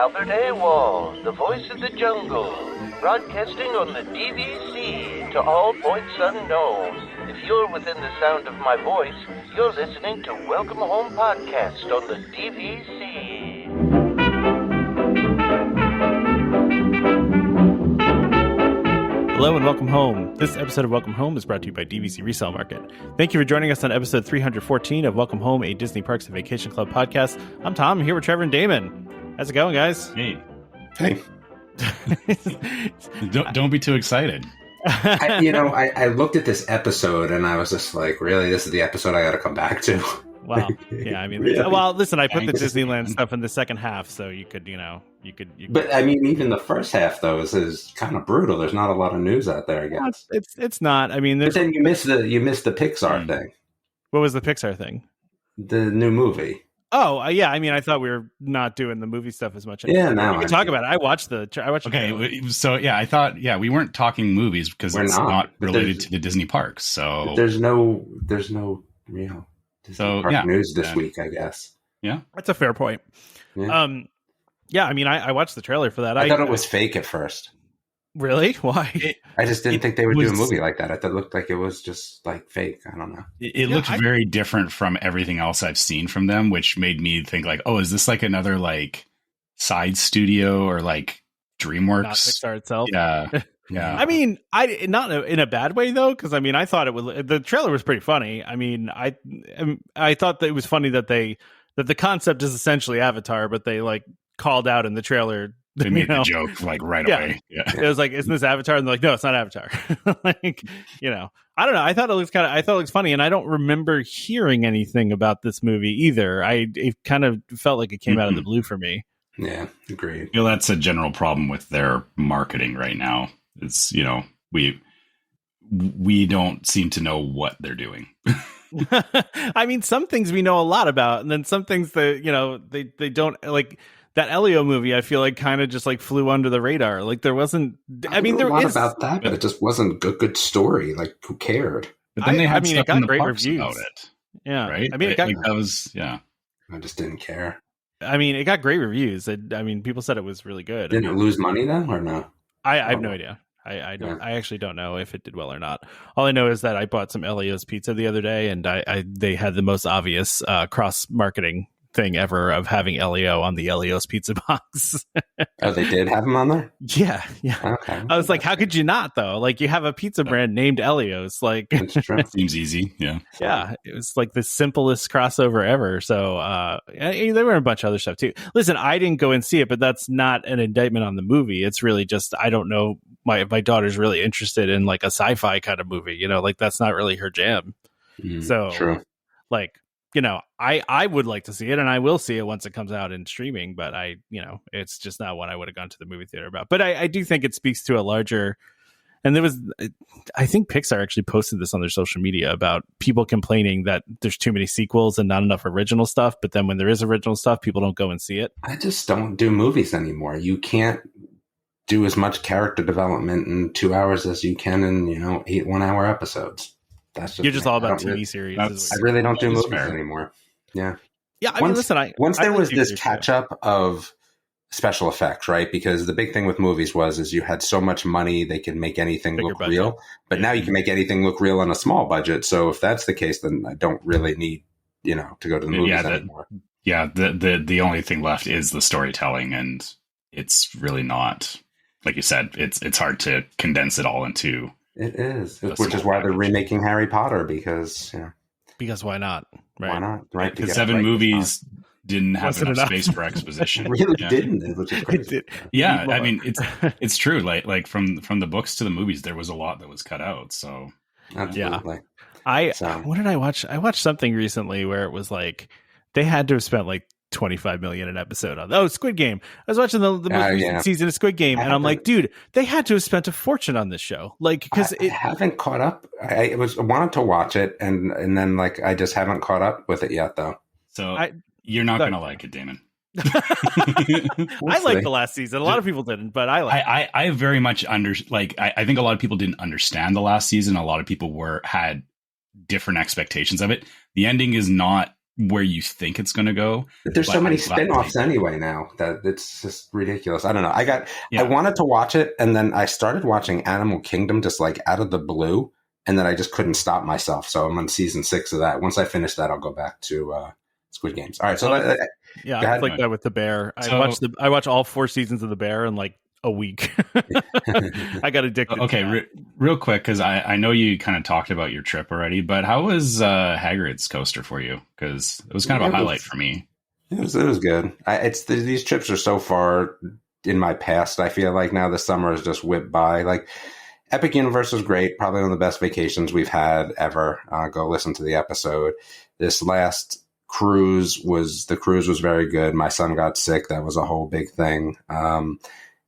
Albert AWOL, the voice of the jungle, broadcasting on the DVC to all points unknown. If you're within the sound of my voice, you're listening to Welcome Home Podcast on the DVC. Hello and welcome home. This episode of Welcome Home is brought to you by DVC Resale Market. Thank you for joining us on episode 314 of Welcome Home, a Disney Parks and Vacation Club podcast. I'm Tom. I'm here with Trevor and Damon. How's it going, guys? Hey. Don't be too excited. I looked at this episode and I was just like, really? This is the episode I got to come back to? Wow. Yeah, I mean, Really? well, listen, I put the Disneyland stuff in the second half, so you could. But I mean, even the first half though is kind of brutal. There's not a lot of news out there, I guess. It's not. I mean, but then you missed the Pixar thing. What was the Pixar thing? The new movie. Oh, yeah. I mean, I thought we were not doing the movie stuff as much. Yeah, no. We can talk about it. I watched the. Okay, so yeah, I thought we weren't talking movies because it's not related to the Disney parks. So there's no real Disney park news this week, I guess. Yeah, that's a fair point. Yeah. Yeah, I mean, I watched the trailer for that. I thought it was fake at first. Really? Why? I just didn't think they would do a movie like that. I thought it looked like it was just like fake. I don't know. It looked very different from everything else I've seen from them, which made me think like, oh, is this like another like side studio or like DreamWorks? Not Pixar itself. Yeah. Yeah. I mean, not in a bad way though, because I mean, I thought the trailer was pretty funny. I mean, I thought that it was funny that the concept is essentially Avatar, but they like called out in the trailer. They made the joke like right away. Yeah. It was like, isn't this Avatar? And they're like, no, it's not Avatar. Like, I don't know. I thought it looks funny, and I don't remember hearing anything about this movie either. It kind of felt like it came out of the blue for me. Yeah, agreed. That's a general problem with their marketing right now. It's we don't seem to know what they're doing. I mean, some things we know a lot about, and then some things that they don't like. That Elio movie, I feel like kind of just like flew under the radar. Like there wasn't. I mean, there is about that, but it just wasn't a good story. Like who cared? But then they had it got great reviews about it. Yeah, right. I mean, that was I just didn't care. I mean, it got great reviews. I mean, people said it was really good. Didn't it lose money then, or no? I have no idea. I don't. Yeah. I actually don't know if it did well or not. All I know is that I bought some Elio's pizza the other day, and they had the most obvious cross marketing thing ever of having Elio on the Elio's pizza box. Oh, they did have him on there? Yeah. Okay. I was like, how could you not though? Like you have a pizza brand named Elio's. Like it's true. Seems easy. Yeah. Yeah. It was like the simplest crossover ever. So there were a bunch of other stuff too. Listen, I didn't go and see it, but that's not an indictment on the movie. It's really just I don't know my daughter's really interested in like a sci-fi kind of movie, like that's not really her jam. So true. Like I would like to see it, and I will see it once it comes out in streaming, but it's just not one I would have gone to the movie theater about. But I do think it speaks to a larger, and I think Pixar actually posted this on their social media about people complaining that there's too many sequels and not enough original stuff. But then when there is original stuff, people don't go and see it. I just don't do movies anymore. You can't do as much character development in 2 hours as you can in, 8 1-hour episodes. That's just You're just all about TV series. I really don't do movies anymore. Yeah. Yeah. I mean, listen, once there was this catch up of special effects, right? Because the big thing with movies is you had so much money, they could make anything look real, but now you can make anything look real on a small budget. So if that's the case, then I don't really need, to go to the movies anymore. Yeah. The only thing left is the storytelling, and it's really not, like you said, it's hard to condense it all into. It is, which is why they're remaking Harry Potter because why not? Right? Why not? Right? Because 7 movies didn't have enough space for exposition. Really didn't, which is crazy. Yeah, I mean it's true. Like from the books to the movies, there was a lot that was cut out. So absolutely. What did I watch? I watched something recently where it was like they had to have spent like $25 million an episode on Squid Game. I was watching the most recent season of Squid Game, and I'm like, dude, they had to have spent a fortune on this show. Like, because I haven't caught up. I wanted to watch it, and then like I just haven't caught up with it yet, though. So you're not gonna like it, Damon. I liked the last season. A lot of people didn't, but I like. I very much I think a lot of people didn't understand the last season. A lot of people had different expectations of it. The ending is not where you think it's going to go. But there's so many spin-offs anyway now that it's just ridiculous. I don't know. I wanted to watch it, and then I started watching Animal Kingdom just like out of the blue, and then I just couldn't stop myself. So I'm on season 6 of that. Once I finish that, I'll go back to Squid Games. All right. So I like that with The Bear. I watched all 4 seasons of The Bear in like a week. I got addicted. Okay, real quick, because I know you kind of talked about your trip already, but how was Hagrid's coaster for you? Because it was kind of a highlight for me. It was good. These trips are so far in my past. I feel like now the summer has just whipped by. Like Epic Universe was great, probably one of the best vacations we've had ever. Go listen to the episode. This last cruise was very good. My son got sick. That was a whole big thing.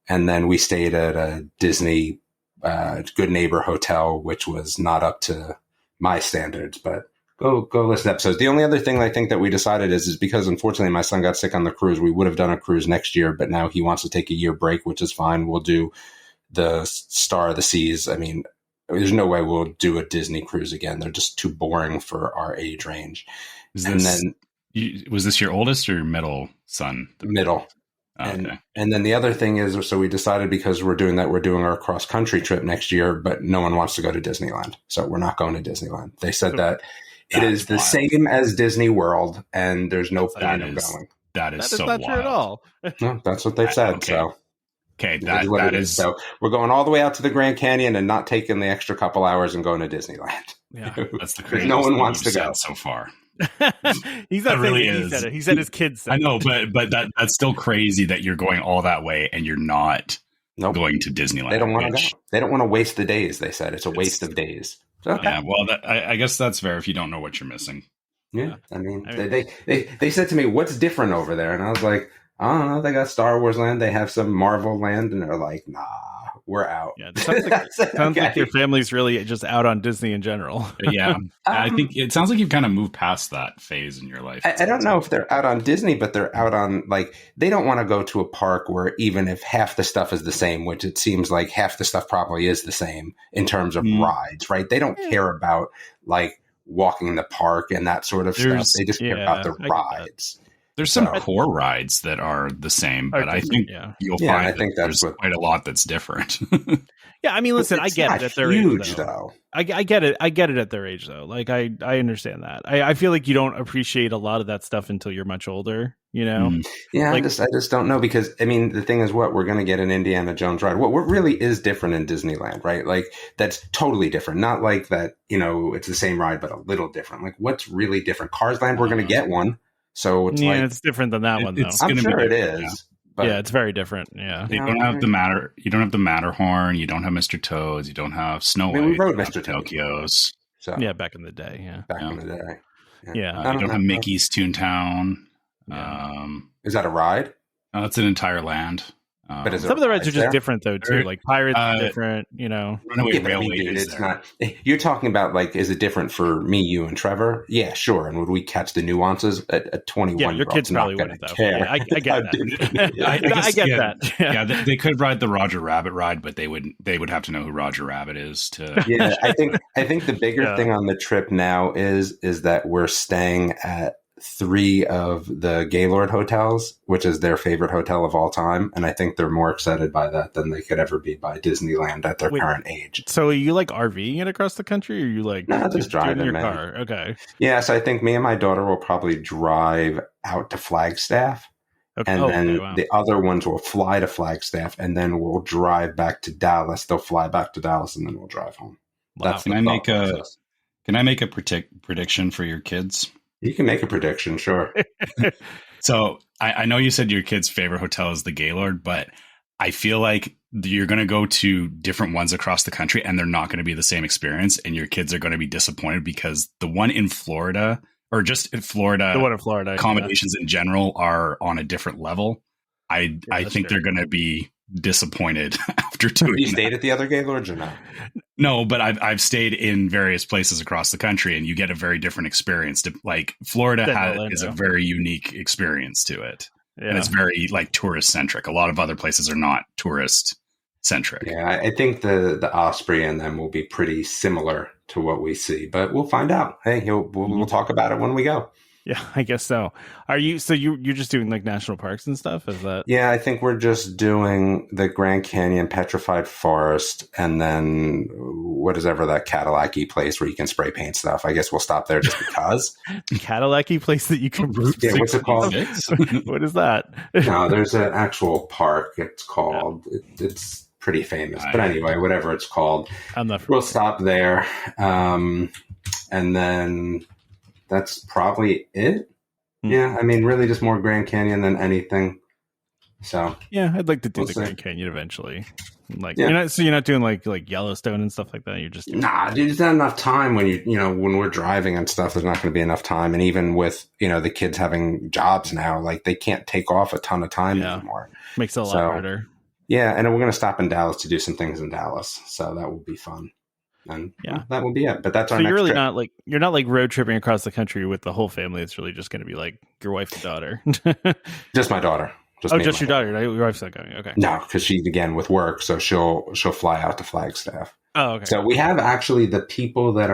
And then we stayed at a Disney Good Neighbor hotel, which was not up to my standards, but go listen to episodes. The only other thing I think that we decided is because unfortunately my son got sick on the cruise, we would have done a cruise next year, but now he wants to take a year break, which is fine. We'll do the Star of the Seas. I mean, there's no way we'll do a Disney cruise again. They're just too boring for our age range. Was this your oldest or your middle son? Middle. Okay. And then the other thing is, so we decided because we're doing our cross country trip next year, but no one wants to go to Disneyland. So we're not going to Disneyland. They said that it is the same as Disney World and there's no point of going. That is so not wild. true at all. No, that's what they've said. Okay. So that is so we're going all the way out to the Grand Canyon and not taking the extra couple hours and going to Disneyland. Yeah, that's the craziest. No one wants to go so far. He's not really he said it. He said his kids said I know, but that's still crazy that you're going all that way and you're not going to Disneyland. They don't want to go. They don't want to waste the days. They said it's a waste of days. So, okay. Yeah, well, I guess that's fair if you don't know what you're missing. Yeah, I mean, they said to me, "What's different over there?" And I was like, "I don't know. They got Star Wars Land. They have some Marvel Land," and they're like, "Nah, we're out." Yeah, it sounds like your family's really just out on Disney in general. Yeah, I think it sounds like you've kind of moved past that phase in your life. I don't know if they're out on Disney, but they're out on, like, they don't want to go to a park where even if half the stuff is the same, which it seems like half the stuff probably is the same in terms of rides, right? They don't care about, like, walking in the park and that sort of stuff. They just care about the rides. There's some core rides that are the same, but I think you'll find there's quite a lot that's different. Yeah, I mean, listen, I get it at their age, though. I get it. I get it at their age, though. Like, I understand that. I feel like you don't appreciate a lot of that stuff until you're much older, you know? Yeah, like, I just don't know because, I mean, the thing is we're going to get an Indiana Jones ride. What really is different in Disneyland, right? Like, that's totally different. Not like that, you know, it's the same ride, but a little different. Like, what's really different? Cars Land, we're going to get one. So it's it's different than that one, though. I'm sure it is. Yeah. But it's very different. Yeah, you don't have you don't have the Matterhorn. You don't have Mr. Toads. You don't have Snow White. We rode Mr. Pinocchio's. So yeah, back in the day. Yeah, back in the day. Yeah, you don't have Mickey's Toontown. Yeah. Is that a ride? It's an entire land. But some of the rides are just different, though, too. Like Pirates is different, you know. Runaway Railway is not. You're talking about, like, is it different for me, you, and Trevor? Yeah, sure. And would we catch the nuances? A 21 yeah, your kids probably wouldn't, though. Yeah, I get that. I get that. Yeah, they could ride the Roger Rabbit ride, but they would have to know who Roger Rabbit is to. Yeah, I think the bigger thing on the trip now is that we're staying at 3 of the Gaylord hotels, which is their favorite hotel of all time. And I think they're more excited by that than they could ever be by Disneyland at their current age. So are you like RVing it across the country or are you like just driving your car? Okay. Yeah. So I think me and my daughter will probably drive out to Flagstaff. Okay. And then the other ones will fly to Flagstaff and then we'll drive back to Dallas. They'll fly back to Dallas and then we'll drive home. Wow. That's Can I make a prediction for your kids? You can make a prediction, sure. So I know you said your kid's favorite hotel is the Gaylord, but I feel like you're going to go to different ones across the country and they're not going to be the same experience. And your kids are going to be disappointed because the one in Florida or just in Florida, the one in Florida accommodations in general are on a different level. I think they're going to be disappointed after doing You stayed at the other Gaylords or not? No, but I've stayed in various places across the country, and you get a very different experience. Like Florida is a very unique experience to it, and it's very like tourist centric. A lot of other places are not tourist centric. Yeah, I think the Osprey and them will be pretty similar to what we see, but we'll find out. Hey, we'll talk about it when we go. Yeah, I guess so. Are you? So you're just doing like national parks and stuff? Is that? Yeah, I think we're just doing the Grand Canyon, Petrified Forest, and then what is ever that Cadillac-y place where you can spray paint stuff. I guess we'll stop there just because. Cadillac-y place that you can. Yeah, what's it called? What is that? No, there's an actual park. It's called. It's pretty famous, but anyway, whatever it's called, we'll stop there, and then that's probably it. Yeah, I mean, really, just more Grand Canyon than anything. So yeah, I'd like to do the Grand Canyon eventually. Like, you're not doing like Yellowstone and stuff like that. You're just dude. There's not enough time when when we're driving and stuff. There's not going to be enough time, and even with the kids having jobs now, like they can't take off a ton of time anymore. Makes it a lot harder. Yeah, and we're going to stop in Dallas to do some things in Dallas, so that will be fun. And that will be it. But that's our next trip. You're not like road tripping across the country with the whole family. It's really just going to be like your wife and daughter. Just my daughter. Just your daughter. Your wife's not going. Okay. No, because she's again with work, so she'll fly out to Flagstaff. Oh, okay. So we have actually the people that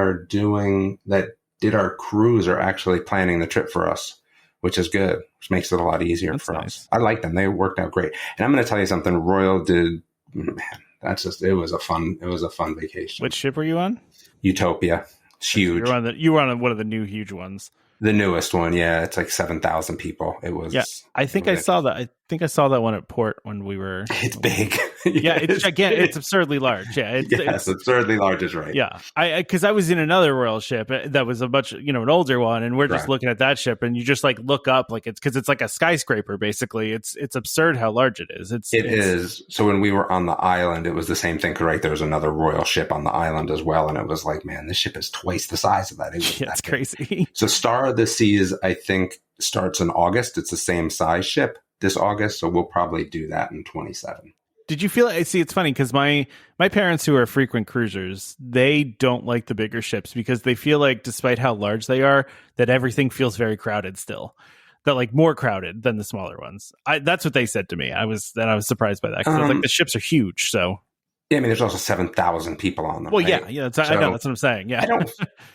did our cruise are actually planning the trip for us, which is good, which makes it a lot easier for us. I like them. They worked out great. And I'm going to tell you something. Royal did, man, it was a fun vacation. Which ship were you on? Utopia. It's huge. You were on one of the new huge ones. The newest one, yeah, it's like 7,000 people. It was. Yeah, I think I saw that. I think I saw that one at port when we were. It's big. Yeah, it's gigantic. It's absurdly large. Yeah, it's absurdly large is right. Yeah, because I was in another royal ship that was a much an older one, and we're just looking at that ship, and you just like look up, like it's because it's like a skyscraper basically. It's absurd how large it is. It is. So when we were on the island, it was the same thing. Right, there was another royal ship on the island as well, and it was like, man, this ship is twice the size of that. It's crazy. So Star of the Seas, I think, starts in August. It's the same size ship this August, so we'll probably do that in 27. Did you feel? See, it's funny because my parents, who are frequent cruisers, they don't like the bigger ships because they feel like, despite how large they are, that everything feels very crowded still. That like more crowded than the smaller ones. That's what they said to me. I was surprised by that because I was like, the ships are huge. So yeah, I mean, there's also 7,000 people on them. Well, right? I know that's what I'm saying. Yeah,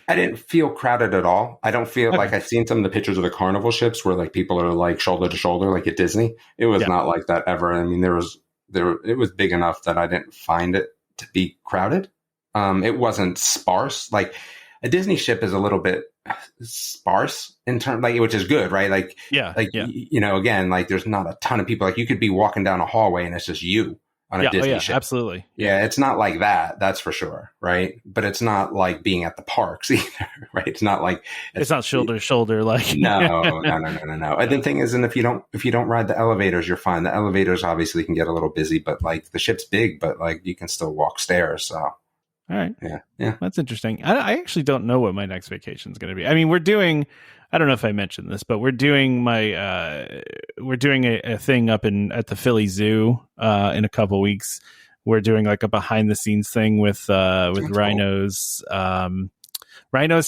I didn't feel crowded at all. I don't feel like I've seen some of the pictures of the carnival ships where like people are like shoulder to shoulder, like at Disney. It was not like that ever. I mean, it was big enough that I didn't find it to be crowded. It wasn't sparse. Like a Disney ship is a little bit sparse in terms, like, which is good, right? Like, again, like there's not a ton of people. Like you could be walking down a hallway and it's just you on a Disney ship. Absolutely. Yeah, it's not like that. That's for sure, right? But it's not like being at the parks either, right? It's not like it's not shoulder to shoulder. Like no. And the thing is, and if you don't ride the elevators, you're fine. The elevators obviously can get a little busy, but like the ship's big, but like you can still walk stairs. So. All right. Yeah. That's interesting. I actually don't know what my next vacation is going to be. I mean, I don't know if I mentioned this, but we're doing a thing up at the Philly Zoo in a couple weeks. We're doing like a behind the scenes thing with rhinos,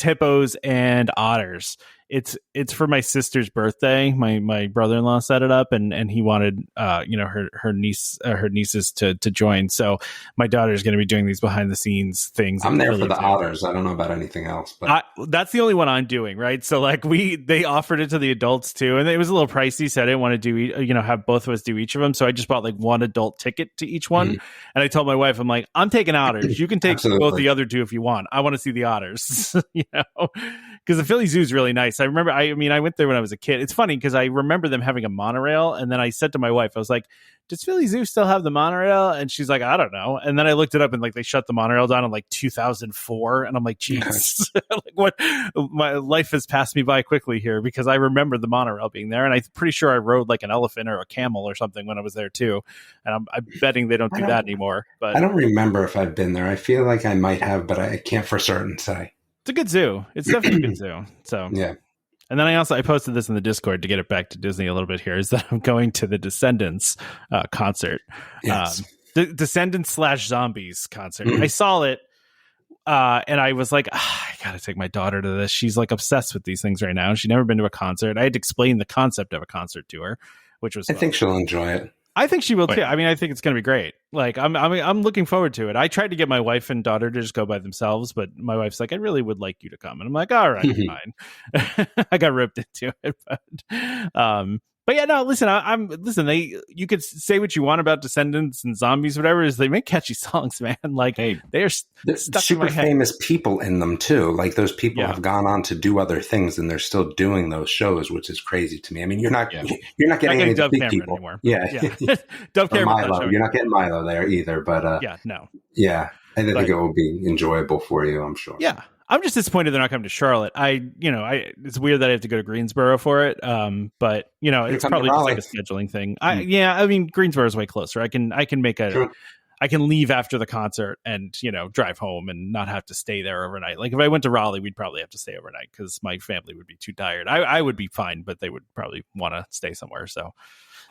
hippos, and otters. It's for my sister's birthday. My brother-in-law set it up, and he wanted her nieces to join. So my daughter's going to be doing these behind the scenes things. I'm there for the otters. I don't know about anything else, but that's the only one I'm doing, right? So like they offered it to the adults too, and it was a little pricey. So I didn't want to do have both of us do each of them. So I just bought like one adult ticket to each one, and I told my wife, I'm like, I'm taking otters. You can take both the other two if you want. I want to see the otters, because the Philly Zoo is really nice. I remember, I went there when I was a kid. It's funny because I remember them having a monorail, and then I said to my wife, I was like, does Philly Zoo still have the monorail? And she's like, I don't know. And then I looked it up, and like they shut the monorail down in like 2004, and I'm like, geez, like what? My life has passed me by quickly here because I remember the monorail being there, and I'm pretty sure I rode like an elephant or a camel or something when I was there too. And I'm betting they don't do that anymore. But I don't remember if I've been there. I feel like I might have, but I can't for certain say. It's a good zoo. It's definitely a good zoo. So yeah. And then I posted this in the Discord to get it back to Disney a little bit here, is that I'm going to the Descendants concert. Yes. The Descendants /Zombies concert. I saw it and I was like, I got to take my daughter to this. She's like obsessed with these things right now. She'd never been to a concert. I had to explain the concept of a concert to her, which was I think she'll enjoy it. I think she will too. I mean, I think it's going to be great. Like, I'm looking forward to it. I tried to get my wife and daughter to just go by themselves, but my wife's like, I really would like you to come, and I'm like, all right, fine. I got roped into it, but yeah, no. Listen, you could say what you want about Descendants and Zombies, whatever. Is they make catchy songs, man. Like, hey, they're stuck super famous people in them too. Like, those people have gone on to do other things, and they're still doing those shows, which is crazy to me. I mean, you're not getting any of the big people anymore. Yeah. Dove Cameron, Milo. You're not getting Milo there either. But I think it will be enjoyable for you, I'm sure. Yeah. I'm just disappointed they're not coming to Charlotte. It's weird that I have to go to Greensboro for it. But it's probably just like a scheduling thing. I mean, Greensboro is way closer. I can leave after the concert and, drive home and not have to stay there overnight. Like, if I went to Raleigh, we'd probably have to stay overnight because my family would be too tired. I would be fine, but they would probably want to stay somewhere. So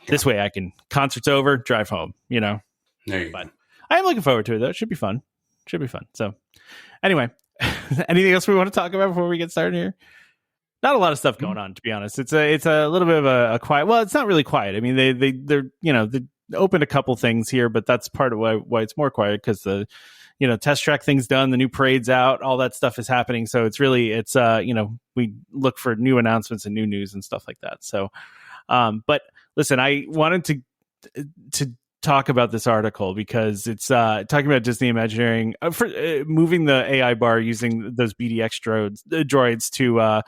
this way concert's over, drive home, There you go. I am looking forward to it, though. It should be fun. So anyway, anything else we want to talk about before we get started here? Not a lot of stuff going on, to be honest. It's a little bit of a quiet. Well, it's not really quiet. I mean, they're they opened a couple things here, but that's part of why it's more quiet, because the test track thing's done, the new parade's out, all that stuff is happening. So it's we look for new announcements and new news and stuff like that. So, but listen, I wanted to talk about this article because it's talking about Disney Imagineering for moving the AI bar using those BDX droids to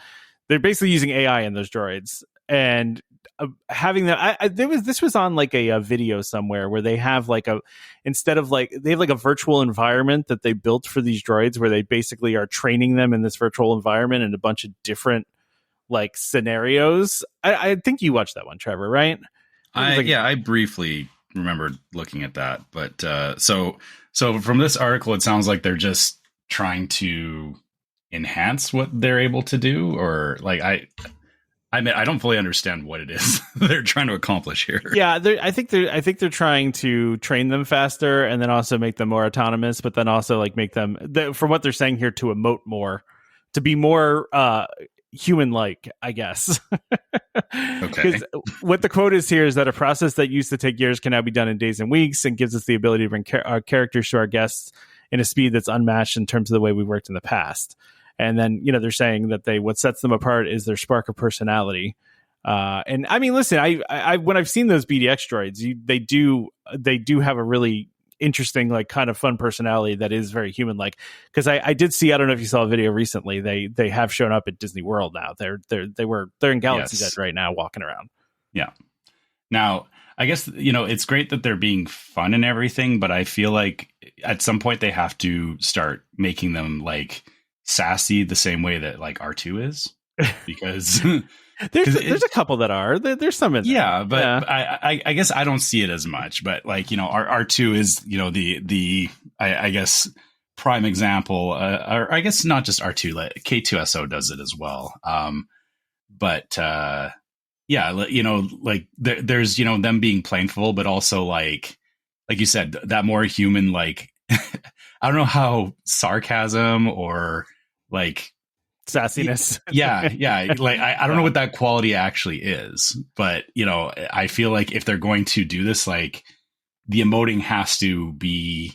they're basically using AI in those droids and having that. This was on like a video somewhere where they have they have like a virtual environment that they built for these droids where they basically are training them in this virtual environment in a bunch of different like scenarios. I think you watched that one, Trevor, right? I briefly remembered looking at that, but so from this article, it sounds like they're just trying to enhance what they're able to do, or like I mean, I don't fully understand what it is they're trying to accomplish here. Yeah, I think they're trying to train them faster and then also make them more autonomous, but then also like make them, from what they're saying here, to emote more, to be more human-like, I guess. Okay. Because what the quote is here is that a process that used to take years can now be done in days and weeks, and gives us the ability to bring our characters to our guests in a speed that's unmatched in terms of the way we worked in the past. And then, they're saying that what sets them apart is their spark of personality. And I mean, listen, I when I've seen those BDX droids, they do have a really interesting, like, kind of fun personality that is very human like. Because I did see, I don't know if you saw a video recently, they have shown up at Disney World now. They're in Galaxy's Edge right now, walking around. Yeah. Now, I guess, it's great that they're being fun and everything, but I feel like at some point they have to start making them like sassy the same way that like R2 is, because there's a couple that are there's some in there. Yeah, but yeah. I guess I don't see it as much, but like, R2 is, the I guess prime example, or I guess not just R2, like K2SO does it as well. But yeah, like there's, them being playful, but also like you said, that more human, like, I don't know how sarcasm or like sassiness. Yeah. Like, I don't know what that quality actually is, but, I feel like if they're going to do this, like, the emoting has to be,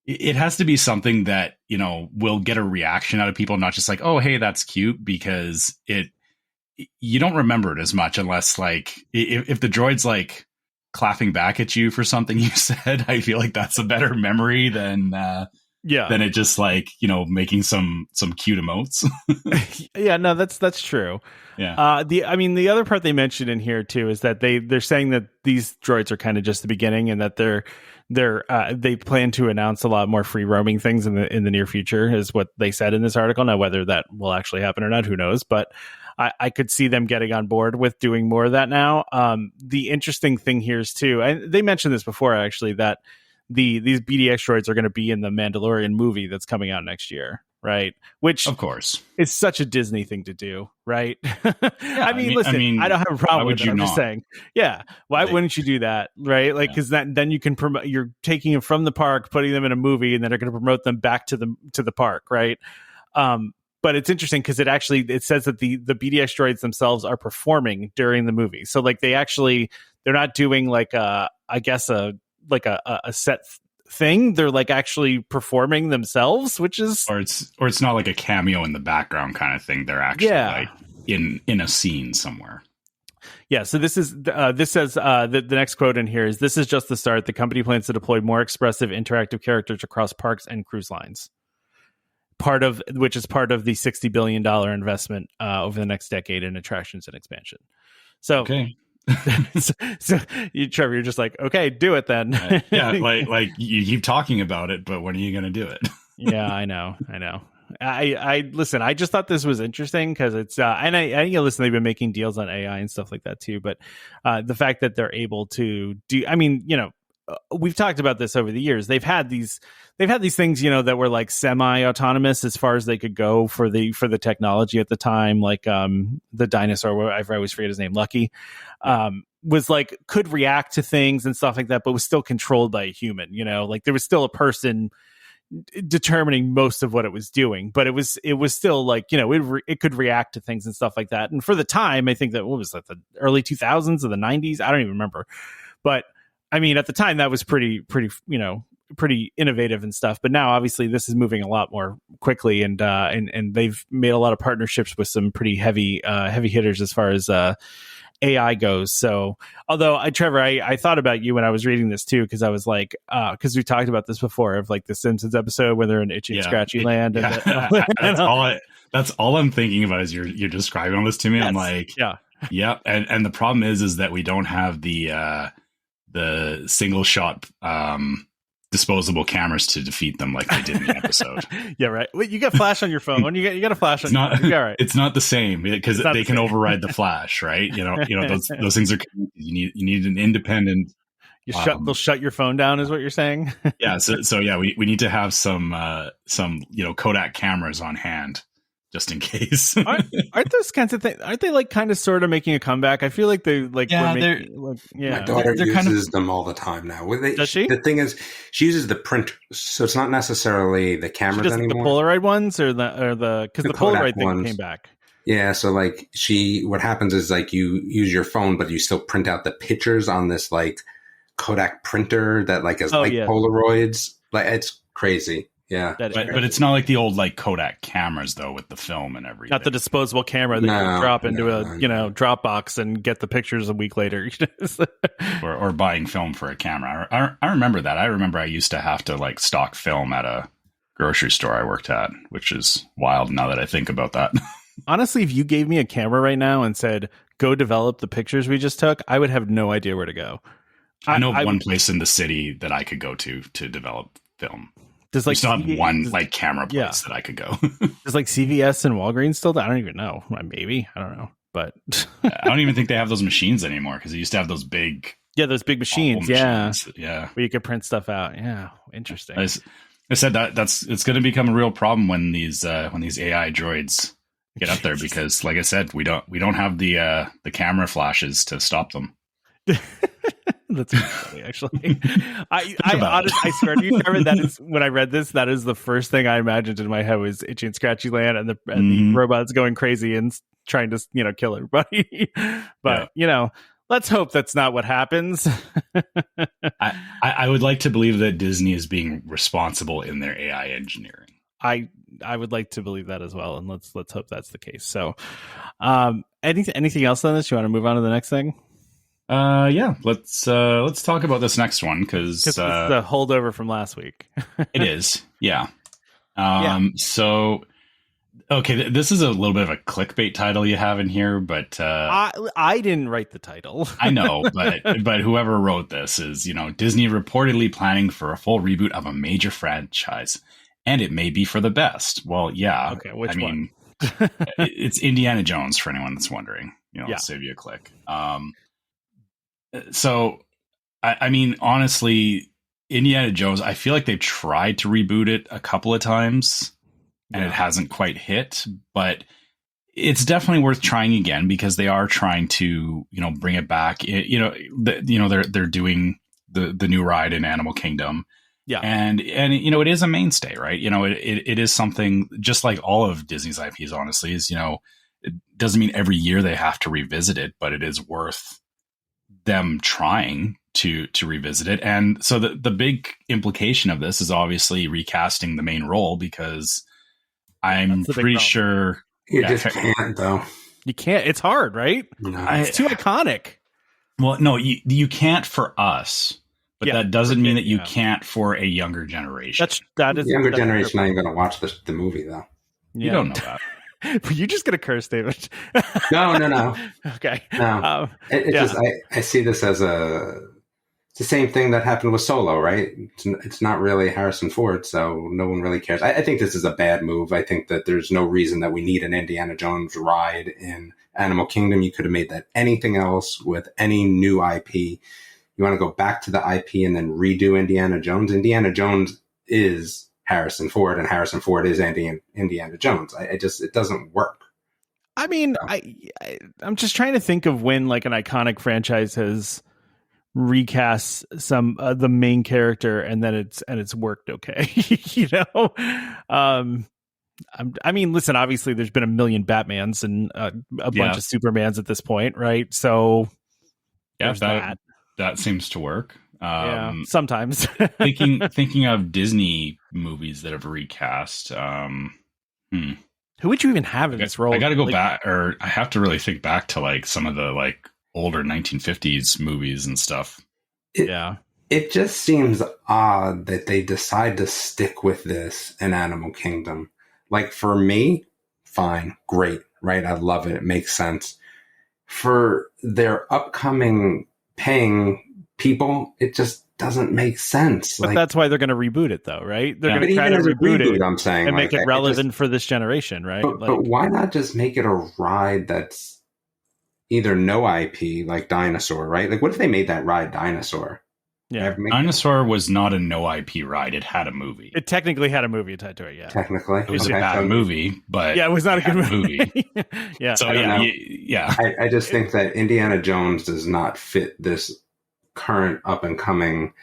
it has to be something that, will get a reaction out of people, not just like, oh, hey, that's cute, because you don't remember it as much unless, like, if the droid's like clapping back at you for something you said, I feel like that's a better memory than it just like, making some cute emotes. Yeah, no, that's true. Yeah. The other part they mentioned in here too is that they're saying that these droids are kind of just the beginning, and that they plan to announce a lot more free roaming things in the near future, is what they said in this article. Now, whether that will actually happen or not, who knows? But I could see them getting on board with doing more of that now. The interesting thing here is too, and they mentioned this before actually, that these BDX droids are going to be in the Mandalorian movie that's coming out next year, right? Which, of course, is such a Disney thing to do, right? Yeah, I mean, I don't have a problem with it. I'm just saying, yeah, why wouldn't you do that, right? Like, because then you can promote. You're taking them from the park, putting them in a movie, and then they're going to promote them back to the park, right? But it's interesting because it says that the BDX droids themselves are performing during the movie. So like they're they're not doing like a set thing. They're like actually performing themselves, which is or it's not like a cameo in the background kind of thing. They're actually like in a scene somewhere. Yeah, so this says the next quote in here is, "This is just the start. The company plans to deploy more expressive interactive characters across parks and cruise lines, which is part of the $60 billion investment over the next decade in attractions and expansion." So, okay. so Trevor, you're just like, okay, do it then. Yeah, like you keep talking about it, but when are you going to do it? Yeah, I know. I listen. I just thought this was interesting because it's and I listen. They've been making deals on AI and stuff like that too. But the fact that they're able to do, I mean, we've talked about this over the years. They've had these things, that were like semi-autonomous as far as they could go for the technology at the time. Like the dinosaur, I always forget his name, Lucky, was like could react to things and stuff like that, but was still controlled by a human. Like there was still a person determining most of what it was doing, but it was still like, it could react to things and stuff like that. And for the time, I think that, what was that, the early 2000s or the 90s? I don't even remember. But I mean, at the time that was pretty innovative and stuff. But now obviously this is moving a lot more quickly, and they've made a lot of partnerships with some pretty heavy hitters as far as AI goes. So, although Trevor, I thought about you when I was reading this too, because I was like, because we talked about this before of like the Simpsons episode where they're in Itchy and Scratchy Land. And that's all I'm thinking about is you're describing all this to me. Yes. I'm like, yeah. And the problem is that we don't have the single shot disposable cameras to defeat them like they did in the episode. Yeah, right. Well, you got flash on your phone. You got a flash on. Right. It's not the same because they can override the flash, right? Those things are. You need an independent. They'll shut your phone down, is what you're saying. Yeah. So yeah, we need to have some Kodak cameras on hand just in case. aren't those kinds of things? Aren't they like kind of sort of making a comeback? I feel like they like. Yeah, my daughter uses them all the time now. Does she? The thing is, she uses the print, so it's not necessarily the cameras anymore. The Polaroid ones, or the because the Polaroid thing came back. Yeah, so like what happens is like you use your phone, but you still print out the pictures on this like Kodak printer that like is Polaroids. Like it's crazy. Yeah, but it's not like the old like Kodak cameras though with the film and everything. Not the disposable camera that you drop into a Dropbox and get the pictures a week later. or buying film for a camera. I remember that. I remember I used to have to like stock film at a grocery store I worked at, which is wild now that I think about that. Honestly, if you gave me a camera right now and said, go develop the pictures we just took, I would have no idea where to go. I know one place in the city that I could go to develop film. Does like not one like camera place that I could go. Does like CVS and Walgreens still? I don't even know. Maybe, I don't know, but I don't even think they have those machines anymore because they used to have those big. Yeah, those big machines. Yeah, where you could print stuff out. Yeah, interesting. I said it's going to become a real problem when these AI droids get up there because, like I said, we don't have the camera flashes to stop them. That's funny, actually. I honestly, I swear to you, Trevor, that is when I read this. That is the first thing I imagined in my head was Itchy and Scratchy Land and the robots going crazy and trying to kill everybody. But let's hope that's not what happens. I would like to believe that Disney is being responsible in their AI engineering. I would like to believe that as well, and let's hope that's the case. So, anything else on this? You want to move on to the next thing? Yeah, let's talk about this next one because it's the holdover from last week. It is, yeah. So, okay, this is a little bit of a clickbait title you have in here, but I didn't write the title. I know, but whoever wrote this is Disney reportedly planning for a full reboot of a major franchise, and it may be for the best. Well, yeah. Okay, which one? It's Indiana Jones for anyone that's wondering. I'll save you a click. So, I mean, honestly, Indiana Jones, I feel like they've tried to reboot it a couple of times and it hasn't quite hit, but it's definitely worth trying again because they are trying to, bring it back. They're doing the new ride in Animal Kingdom. Yeah. And it is a mainstay, right? It is something just like all of Disney's IPs, honestly, is, it doesn't mean every year they have to revisit it, but it is worth them trying to revisit it. And so the big implication of this is obviously recasting the main role, because I'm pretty sure you just can't, though. You can't. It's hard, right? No. It's too iconic. Well, no, you can't for us, but that doesn't mean that you can't for a younger generation. That is the younger generation not even going to watch the movie, though. You don't know that. You're just going to curse, David. No. Okay. No. Just I see this as it's the same thing that happened with Solo, right? It's not really Harrison Ford, so no one really cares. I think this is a bad move. I think that there's no reason that we need an Indiana Jones ride in Animal Kingdom. You could have made that anything else with any new IP. You want to go back to the IP and then redo Indiana Jones? Indiana Jones is Harrison Ford, and Harrison Ford is Indiana Jones. It doesn't work. I mean, so. I'm just trying to think of when like an iconic franchise has recast some the main character and then it's worked okay. I mean, listen, obviously there's been a million Batmans and a bunch of Supermans at this point, right? So that seems to work. Sometimes. thinking of Disney movies that have recast. Who would you even have in this role? I got to go back, or I have to really think back to like some of the like older 1950s movies and stuff. It just seems odd that they decide to stick with this in Animal Kingdom. Like, for me, fine, great, right? I love it. It makes sense. For their upcoming paying people, it just doesn't make sense. But that's why they're going to reboot it, though, right? They're going to try to reboot it. I'm saying, and make it relevant for this generation, right? But why not just make it a ride that's either no IP, like Dinosaur, right? Like, what if they made that ride Dinosaur? Yeah, Dinosaur was not a no IP ride. It had a movie. It technically had a movie tied to it. Yeah, technically, it was a bad movie, but it was not a good movie. Yeah, so I just think that Indiana Jones does not fit this current up and coming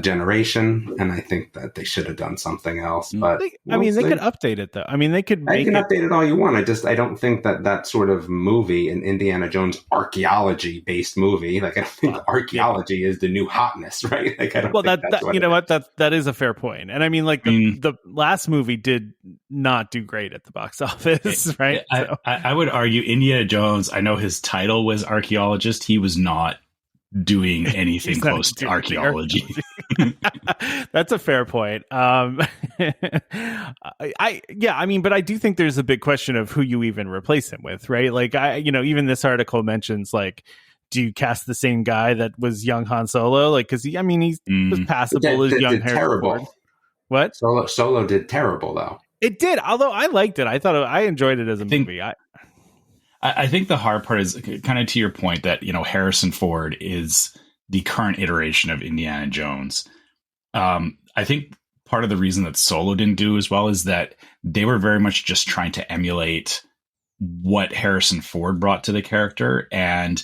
generation, and I think that they should have done something else. But they could update it though. I mean, they could update it all you want. I don't think that sort of movie, an Indiana Jones archaeology based movie, like I don't think archaeology is the new hotness, right? Like I don't. Well, that is a fair point. And I mean, like the last movie did not do great at the box office, right? I would argue Indiana Jones. I know his title was archaeologist. He was not doing anything close to archaeology. That's a fair point. But I do think there's a big question of who you even replace him with, right? Like even this article mentions like, do you cast the same guy that was young Han Solo? Like, because he was passable as young Harrison Ford. What? Solo did terrible though. It did, although I liked it. I enjoyed it as a movie. I think the hard part is kind of to your point that, Harrison Ford is the current iteration of Indiana Jones. I think part of the reason that Solo didn't do as well is that they were very much just trying to emulate what Harrison Ford brought to the character. And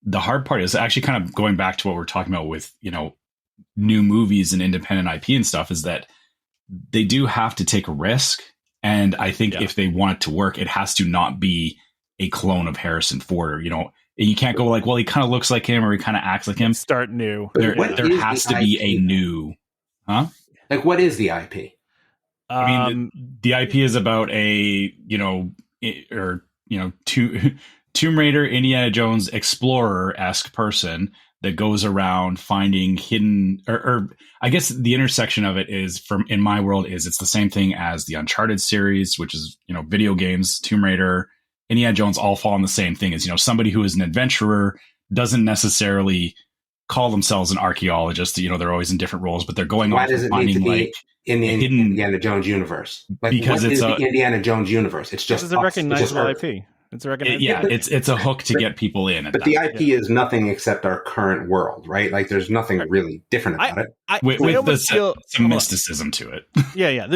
the hard part is actually kind of going back to what we're talking about with, new movies and independent IP and stuff, is that they do have to take a risk. And I think if they want it to work, it has to not be a clone of Harrison Ford, you can't go like, well, he kind of looks like him or he kind of acts like him. Start new. There has to be a new, Like, what is the IP? I mean, the IP is about a, Tomb Raider, Indiana Jones explorer-esque person that goes around finding hidden, or I guess the intersection of it is in my world it's the same thing as the Uncharted series, which is, video games, Tomb Raider, Indiana Jones all fall in the same thing as, somebody who is an adventurer doesn't necessarily call themselves an archaeologist. They're always in different roles, but they're going Why on does it need to be in the hidden Indiana Jones universe? Like, because it's the Indiana Jones universe. It's just a recognizable IP. It's a recognizable. It's a hook to get people in. But the IP is nothing except our current world, right? Like, there's nothing really different about it. With some mysticism to it. Yeah.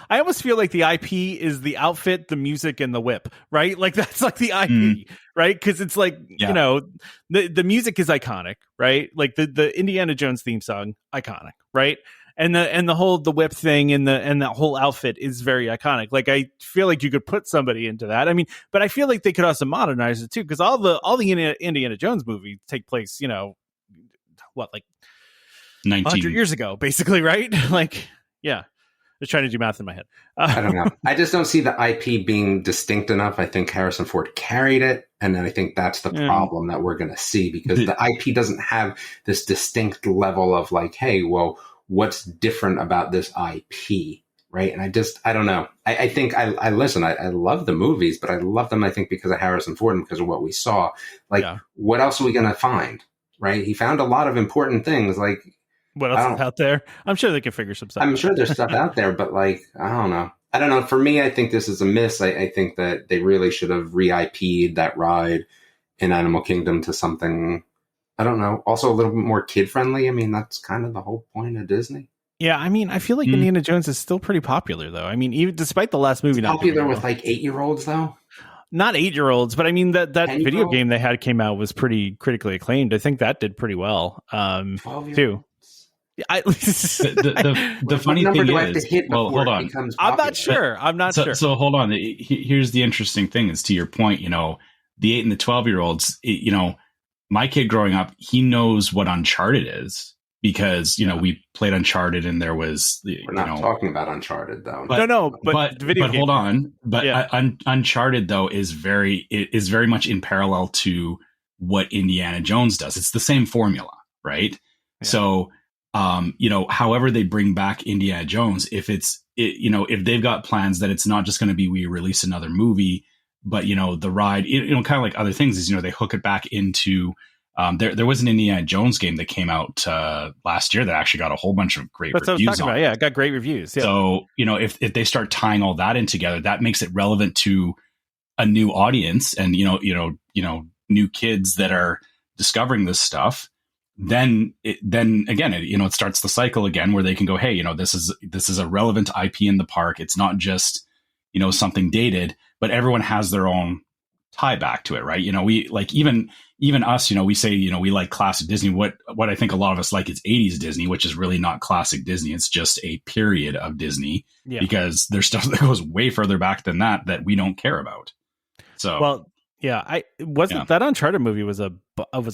I almost feel like the IP is the outfit, the music, and the whip, right? Like, that's like the IP, right? Because it's like, the music is iconic, right? Like the Indiana Jones theme song, iconic, right? And the whip thing and that whole outfit is very iconic. Like, I feel like you could put somebody into that. I mean, but I feel like they could also modernize it too, because all the Indiana Jones movies take place, like 100 years ago, basically, right? Like, yeah. Just trying to do math in my head. I don't know. I just don't see the IP being distinct enough. I think Harrison Ford carried it, and then I think that's the problem that we're going to see, because the IP doesn't have this distinct level of like, hey, well, what's different about this IP, right? And I don't know. I think I listen. I love the movies, but I love them, I think, because of Harrison Ford and because of what we saw. Like, what else are we going to find, right? He found a lot of important things, like, what else is out there? I'm sure they can figure some stuff out. I'm sure there's stuff out there, but like, I don't know. For me, I think this is a miss. I think that they really should have re-IP'd that ride in Animal Kingdom to something, I don't know, also a little bit more kid-friendly. I mean, that's kind of the whole point of Disney. Yeah, I mean, I feel like Indiana Jones is still pretty popular, though. I mean, even despite the last movie, it's popular with like 8-year-olds, though. Not 8-year-olds, but I mean that video game they had came out was pretty critically acclaimed. I think that did pretty well, too. The funny thing is, well, hold on. I'm not sure. So hold on. Here's the interesting thing: is to your point, the 8 and the 12-year-olds. My kid growing up, he knows what Uncharted is because we played Uncharted, and there was. We're not talking about Uncharted, though. But the video game. Hold on. But Uncharted, though, is very much in parallel to what Indiana Jones does. It's the same formula, right? Yeah. So. However they bring back Indiana Jones, if if they've got plans that it's not just going to be we release another movie, but the ride, kind of like other things is they hook it back into. There was an Indiana Jones game that came out last year that actually got a whole bunch of great reviews. That's what I was talking about. Yeah, it got great reviews. Yeah. So if they start tying all that in together, that makes it relevant to a new audience and new kids that are discovering this stuff. Then again, it starts the cycle again where they can go, hey, this is a relevant IP in the park. It's not just, something dated, but everyone has their own tie back to it, right? We like even us, we say, we like classic Disney. What I think a lot of us like is 80s Disney, which is really not classic Disney. It's just a period of Disney because there's stuff that goes way further back than that we don't care about. So, well, yeah, that Uncharted movie was a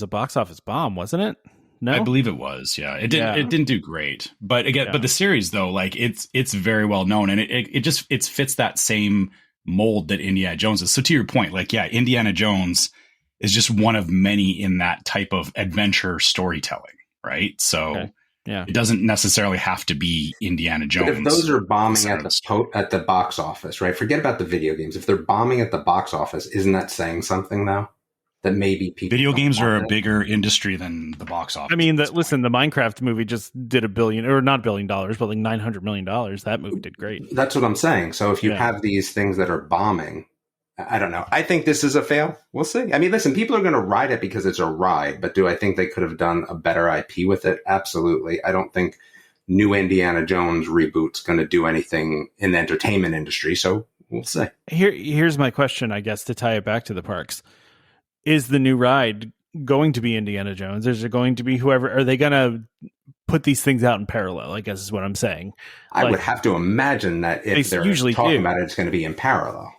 box office bomb, wasn't it? No, I believe it was. Yeah, it didn't do great, but again, but the series though, like it's very well known, and it fits that same mold that Indiana Jones is. So to your point, like Indiana Jones is just one of many in that type of adventure storytelling, right? So it doesn't necessarily have to be Indiana Jones. But if those are bombing at the box office, right? Forget about the video games. If they're bombing at the box office, isn't that saying something though? That maybe people video games are a bigger industry than the box office. I mean, the Minecraft movie just did $1 billion, or not $1 billion, but like $900 million. That movie did great. That's what I'm saying. So if you have these things that are bombing, I don't know. I think this is a fail. We'll see. I mean, listen, people are going to ride it because it's a ride, but do I think they could have done a better IP with it? Absolutely. I don't think new Indiana Jones reboot's going to do anything in the entertainment industry. So we'll see. Here's my question, I guess, to tie it back to the parks. Is the new ride going to be Indiana Jones? Is it going to be whoever? Are they going to put these things out in parallel? I guess is what I'm saying. I would have to imagine that if they're usually talking about it, it's going to be in parallel.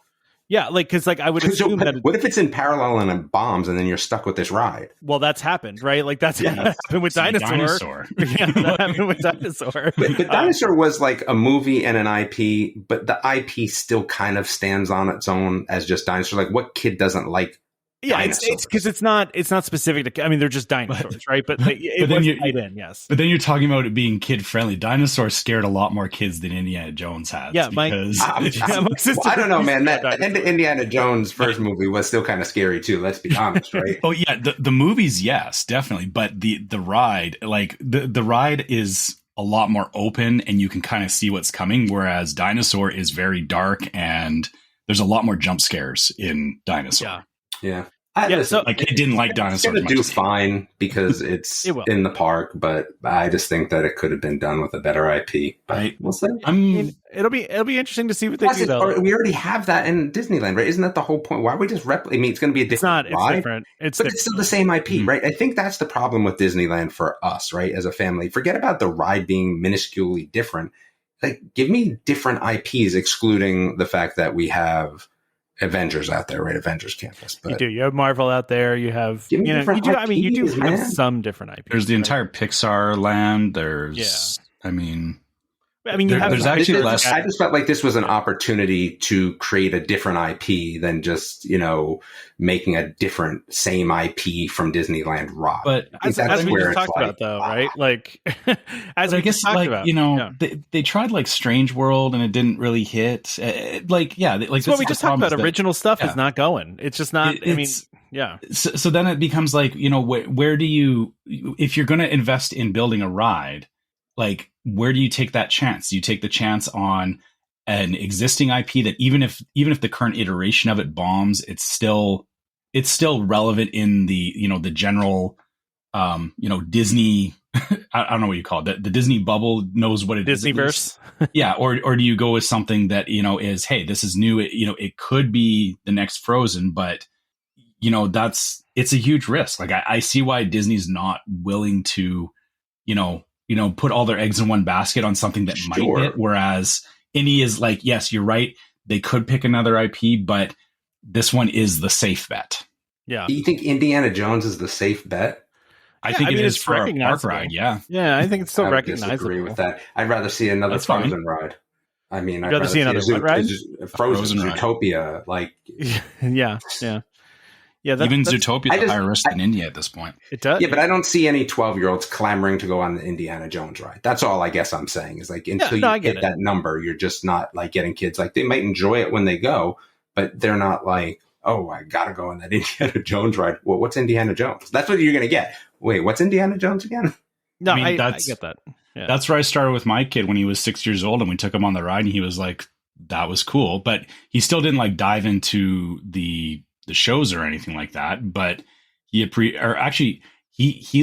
Yeah, because I would assume that. What if it's in parallel and it bombs, and then you're stuck with this ride? Well, that's happened, right? Like that happened with Dinosaur. Yeah, that happened with Dinosaur. But Dinosaur was like a movie and an IP, but the IP still kind of stands on its own as just Dinosaur. Like, what kid doesn't like? Yeah, it's because it's not specific to. I mean, they're just dinosaurs, right? But it was tied in, yes. But then you're talking about it being kid friendly. Dinosaurs scared a lot more kids than Indiana Jones has. Yeah, because I don't know, man. That Indiana Jones first movie was still kind of scary too. Let's be honest, right? Oh yeah, the movies, yes, definitely. But the ride, like the ride is a lot more open, and you can kind of see what's coming. Whereas Dinosaur is very dark, and there's a lot more jump scares in Dinosaur. Yeah. Like, it didn't like dinosaurs. It's going to do fine because it's in the park, but I just think that it could have been done with a better IP. But we'll see. It'll be interesting to see what they do. Though. We already have that in Disneyland, right? Isn't that the whole point? Why would we just replicate? I mean, it's going to be a different ride. It's different. It's still the same IP, right? I think that's the problem with Disneyland for us, right? As a family, forget about the ride being minusculely different. Like, give me different IPs, excluding the fact that we have Avengers out there, right? Avengers Campus. But you do. You have Marvel out there. You have, you do have some different IPs. There's the entire Pixar land. There's, there's actually less. I just felt like this was an opportunity to create a different IP than just, making a different same IP from Disneyland ride. But that's where we talked about, though, right? Like, as I guess, like, they tried like Strange World and it didn't really hit. That's what we just talked about. Original stuff is not going. It's just not. So then it becomes like, where do you, if you're going to invest in building a ride, like, where do you take that chance? You take the chance on an existing IP that even if the current iteration of it bombs, it's still relevant in the, the general, Disney, I don't know what you call it. The Disney bubble knows what it is. Disneyverse. Yeah. Or do you go with something that, is, hey, this is new. It could be the next Frozen, but it's a huge risk. Like, I see why Disney's not willing to, put all their eggs in one basket on something that might hit. Whereas Indy is like, yes, you're right. They could pick another IP, but this one is the safe bet. Yeah. You think Indiana Jones is the safe bet? I think it is for a park ride. Yeah. Yeah. I think it's still recognizable. I disagree with that. I'd rather see another Frozen ride. I mean, I'd rather see another ride? Frozen Zootopia. Like, yeah. Yeah, even Zootopia is higher risk than India at this point. It does. Yeah, but I don't see any 12-year-olds clamoring to go on the Indiana Jones ride. That's all I guess I'm saying is, like, until you get that number, you're just not like getting kids. Like, they might enjoy it when they go, but they're not like, oh, I got to go on that Indiana Jones ride. Well, what's Indiana Jones? That's what you're going to get. Wait, what's Indiana Jones again? No, I get that. Yeah. That's where I started with my kid when he was 6 years old, and we took him on the ride, and he was like, that was cool. But he still didn't like dive into the shows or anything like that, but he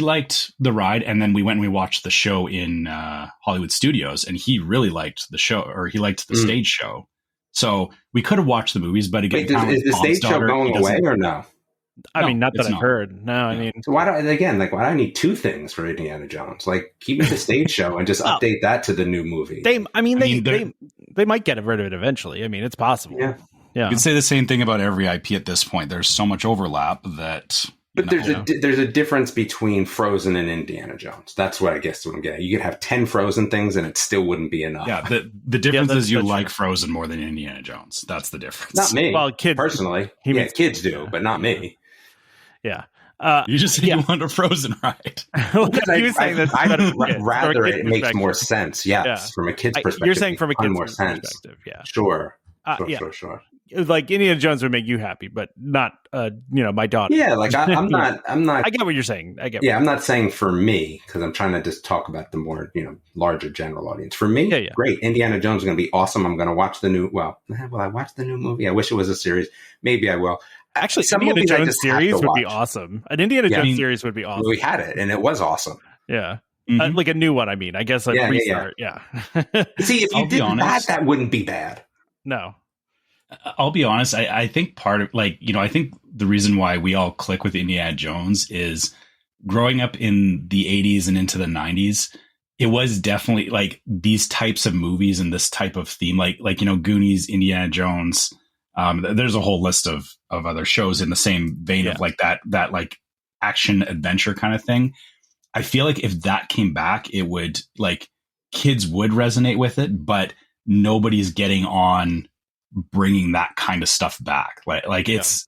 liked the ride, and then we went and we watched the show in Hollywood Studios, and he really liked the show, or he liked the stage show. So we could have watched the movies, but again, is the stage show going away or no? I mean, not that I've heard. No, I mean, so why do I need two things for Indiana Jones? Like, keep me the stage show and just update that to the new movie. They might get rid of it eventually. I mean, it's possible. Yeah. Yeah. You could say the same thing about every IP at this point. There's so much overlap that. But there's a difference between Frozen and Indiana Jones. That's what I guess what I'm getting. You could have 10 Frozen things and it still wouldn't be enough. Yeah, the difference is you like Frozen more than Indiana Jones. That's the difference. Not me. Well, kids personally. Kids do, but not me. Yeah. You just said you want a Frozen ride. I'd rather it makes more sense. Yes, from a kid's perspective. You're saying from a kid's perspective. Yeah. Sure. Sure. Like, Indiana Jones would make you happy, but not, my daughter. Yeah, like I'm not. I get what you're saying. I'm not saying for me, because I'm trying to just talk about the more, larger general audience. For me, great. Indiana Jones is going to be awesome. I'm going to watch the new. Well, will I watch the new movie? I wish it was a series. Maybe I will. Actually, some Indiana Jones series would be awesome. An Indiana Jones series would be awesome. We had it, and it was awesome. Yeah. Like a new one. I mean, I guess restart. Yeah. See, if you did that wouldn't be bad. No. I'll be honest. I think part of, I think the reason why we all click with Indiana Jones is growing up in the 80s and into the 90s. It was definitely like these types of movies and this type of theme, like Goonies, Indiana Jones. There's a whole list of other shows in the same vein of like that like action adventure kind of thing. I feel like if that came back, it would, like, kids would resonate with it, but nobody's getting on bringing that kind of stuff back. Like it's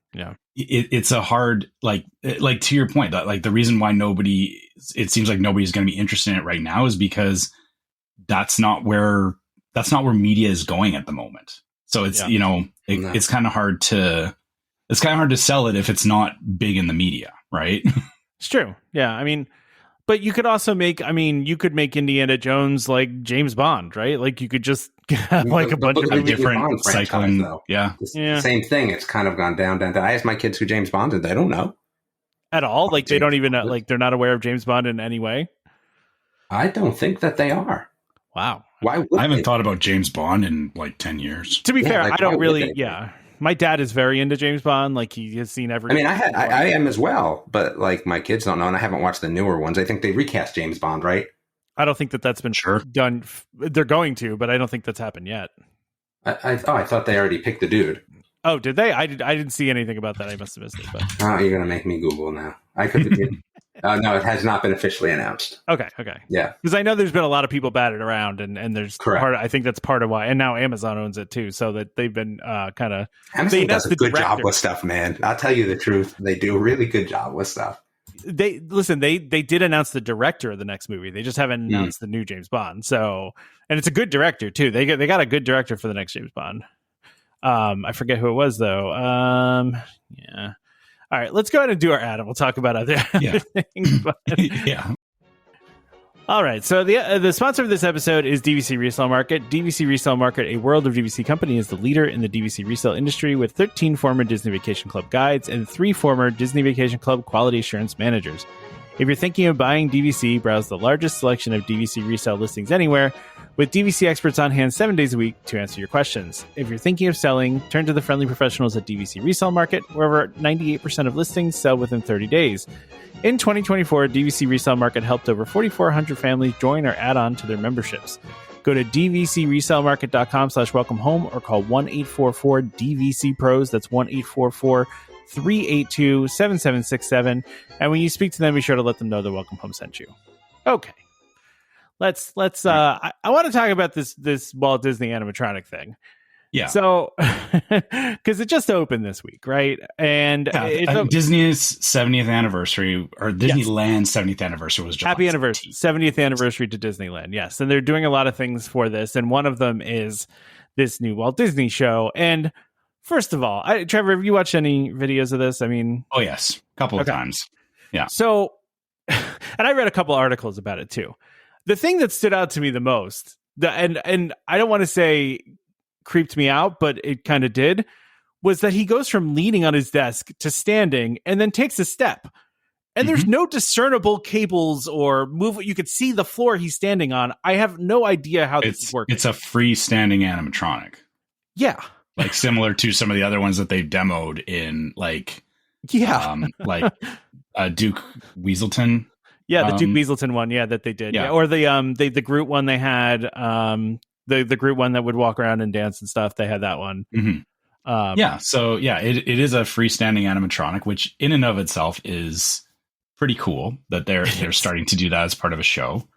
a hard, like to your point, that like the reason why it seems like nobody's going to be interested in it right now is because that's not where media is going at the moment. So it's, it's kind of hard to sell it if it's not big in the media. Right. It's true. Yeah. I mean, But you could also make, I mean, you could make Indiana Jones like James Bond, right? Like you could just have like a bunch of movies. Different cycling. Though. Yeah. Same thing. It's kind of gone down. I ask my kids who James Bond is. They don't know. At all? Like they don't even know, like they're not aware of James Bond in any way? I don't think that they are. Wow. Why would I haven't thought about James Bond in like 10 years. To be fair, like, I don't really, My dad is very into James Bond. Like he has seen every. I mean, I am as well, but like my kids don't know, and I haven't watched the newer ones. I think they recast James Bond, right? I don't think that's been done. They're going to, but I don't think that's happened yet. I thought they already picked the dude. Oh, did they? I didn't see anything about that. I must have missed it. But you're gonna make me Google now. I could. No, it has not been officially announced. Okay. Yeah, because I know there's been a lot of people batted around, and there's correct. I think that's part of why. And now Amazon owns it too, so that they've been kind of. Amazon does a good job with stuff, man. I'll tell you the truth; they do a really good job with stuff. They did announce the director of the next movie. They just haven't announced the new James Bond. So, and it's a good director too. They got a good director for the next James Bond. I forget who it was though. Yeah. All right, let's go ahead and do our ad, and we'll talk about other things. But, yeah. All right, so the sponsor of this episode is DVC Resale Market. DVC Resale Market, a World of DVC company, is the leader in the DVC resale industry with 13 former Disney Vacation Club guides and 3 former Disney Vacation Club quality assurance managers. If you're thinking of buying DVC, browse the largest selection of DVC resale listings anywhere, with DVC experts on hand 7 days a week to answer your questions. If you're thinking of selling, turn to the friendly professionals at DVC Resale Market, where over 98% of listings sell within 30 days. In 2024, DVC Resale Market helped over 4,400 families join or add on to their memberships. Go to dvcresalemarket.com/welcome home or call 1-844-DVC-PROS. That's 1-844-382-7767. And when you speak to them, be sure to let them know the Welcome Home sent you. Okay. Let's I want to talk about this Walt Disney animatronic thing. Yeah. So, because it just opened this week, right? And Disney's 70th anniversary, or Disneyland's 70th anniversary was July happy anniversary, 70th anniversary to Disneyland. Yes, and they're doing a lot of things for this, and one of them is this new Walt Disney show. And first of all, Trevor, have you watched any videos of this? I mean, oh yes, a couple of times. Yeah. So, and I read a couple articles about it too. The thing that stood out to me the most, and I don't want to say creeped me out, but it kind of did, was that he goes from leaning on his desk to standing and then takes a step. And there's no discernible cables or move. You could see the floor he's standing on. I have no idea how this is working. It's a freestanding animatronic. Yeah. Like similar to some of the other ones that they've demoed in like Duke Weaselton. Yeah, the Duke Weaselton one, that they did. Yeah. Or the Groot one they had, the Groot one that would walk around and dance and stuff. They had that one. Mm-hmm. So it is a freestanding animatronic, which in and of itself is pretty cool that they're starting to do that as part of a show.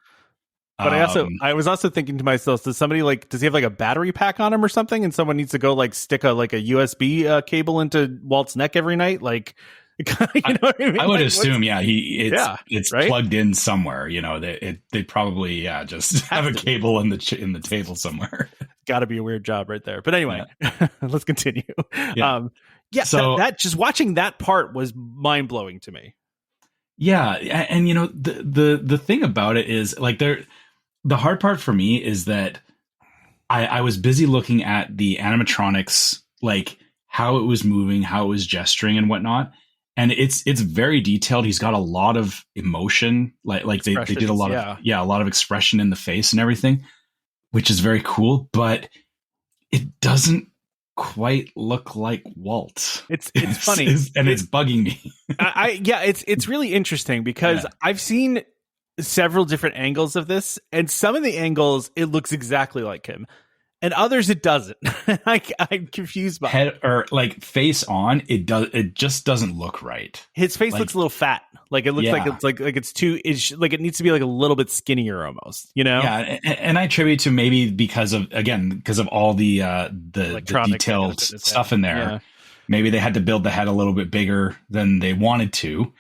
But I was also thinking to myself, does he have like a battery pack on him or something, and someone needs to go like stick a USB cable into Walt's neck every night? Like, you know what I mean? I would assume, it's right? plugged in somewhere. You know, they probably just have a cable in the table somewhere. Got to be a weird job right there. But anyway, let's continue. Yeah. So that just watching that part was mind blowing to me. Yeah, and you know the thing about it is like the hard part for me is that I was busy looking at the animatronics, like how it was moving, how it was gesturing and whatnot. And it's very detailed. He's got a lot of emotion, like they did a lot of a lot of expression in the face and everything, which is very cool. But it doesn't quite look like Walt. It's funny, and it's bugging me. It's really interesting because I've seen several different angles of this, and some of the angles it looks exactly like him. And others it doesn't. I'm confused by head or like face on. It just doesn't look right. His face looks a little fat. Like it looks like it's too. Like it needs to be like a little bit skinnier almost. You know. Yeah, and I attribute to maybe because of all the detailed stuff in there. Yeah. Maybe they had to build the head a little bit bigger than they wanted to,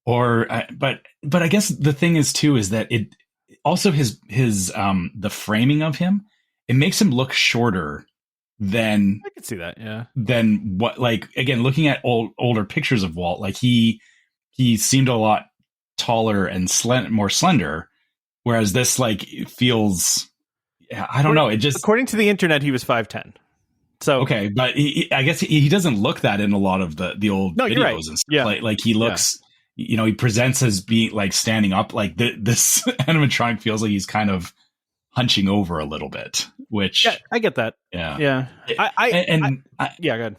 but I guess the thing is too is that it also his the framing of him. It makes him look shorter than I could see that, than what, like, again, looking at older pictures of Walt, like he seemed a lot taller and more slender, whereas this like feels, I don't know. It just, according to the internet, he was 5'10". So okay, but I guess he doesn't look that in a lot of the old videos right. and stuff. Yeah. Like he looks, you know, he presents as being like standing up. Like this animatronic feels like he's kind of hunching over a little bit. Which I get that. Yeah. Go ahead.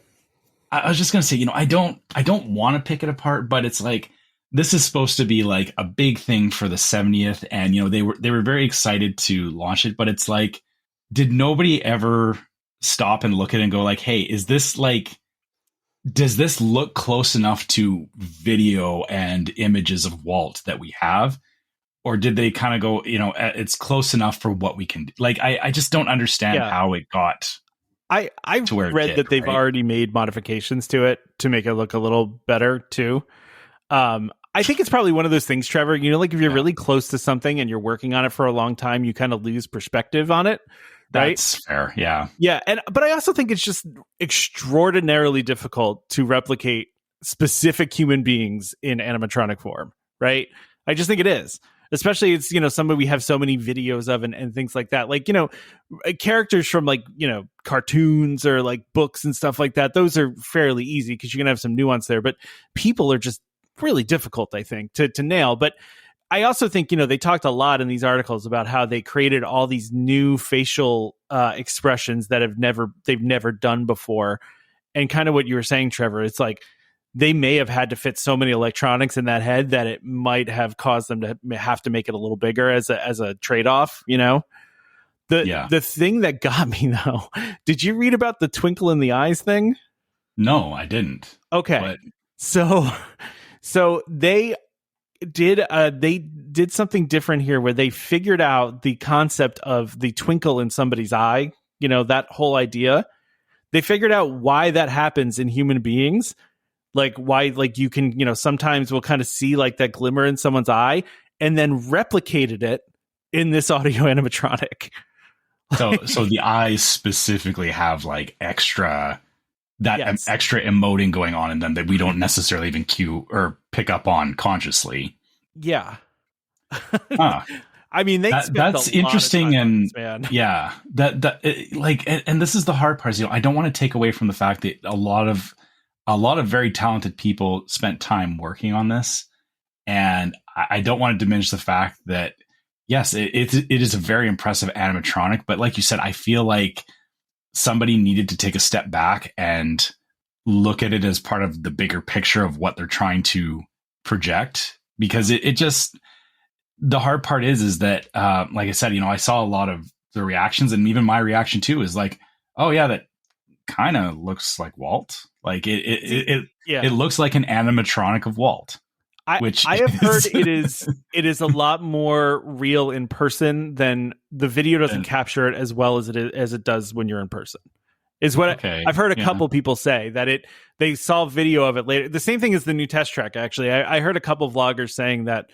I was just gonna say, you know, I don't want to pick it apart, but it's like this is supposed to be like a big thing for the 70th, and you know they were very excited to launch it, but it's like, did nobody ever stop and look at it and go like, hey, is this like, does this look close enough to video and images of Walt that we have? Or did they kind of go, you know, it's close enough for what we can do? Like, I just don't understand how it got. I've read that they've already made modifications to it to make it look a little better too. I think it's probably one of those things, Trevor, you know, like if you're really close to something and you're working on it for a long time, you kind of lose perspective on it. Right? That's fair. Yeah. Yeah. But I also think it's just extraordinarily difficult to replicate specific human beings in animatronic form. Right. I just think it is. Especially it's, you know, somebody we have so many videos of and things like that. Like, you know, characters from like, you know, cartoons or like books and stuff like that. Those are fairly easy because you can have some nuance there. But people are just really difficult, I think, to nail. But I also think, you know, they talked a lot in these articles about how they created all these new facial expressions that they've never done before. And kind of what you were saying, Trevor, it's like they may have had to fit so many electronics in that head that it might have caused them to have to make it a little bigger as a trade-off, you know? The thing that got me, though, did you read about the twinkle in the eyes thing? No, I didn't. Okay. But... So they did something different here where they figured out the concept of the twinkle in somebody's eye, you know, that whole idea. They figured out why that happens in human beings. Like why, like you can, you know, sometimes we'll kind of see like that glimmer in someone's eye, and then replicated it in this audio animatronic. So the eyes specifically have like extra emoting going on in them that we don't necessarily even cue or pick up on consciously. Yeah. Huh. I mean, that's interesting, and man. Yeah, and this is the hard part. Is, you know, I don't want to take away from the fact that a lot of very talented people spent time working on this, and I don't want to diminish the fact that yes, it is a very impressive animatronic, but like you said, I feel like somebody needed to take a step back and look at it as part of the bigger picture of what they're trying to project, because it just, the hard part is that like I said, you know, I saw a lot of the reactions, and even my reaction too is like, oh yeah, that kind of looks like Walt. Like it looks like an animatronic of Walt. I have heard it is a lot more real in person than the video doesn't capture it as well as it does when you're in person. Is what I've heard a couple people say, that they saw video of it later. The same thing as the new test track. Actually, I heard a couple vloggers saying that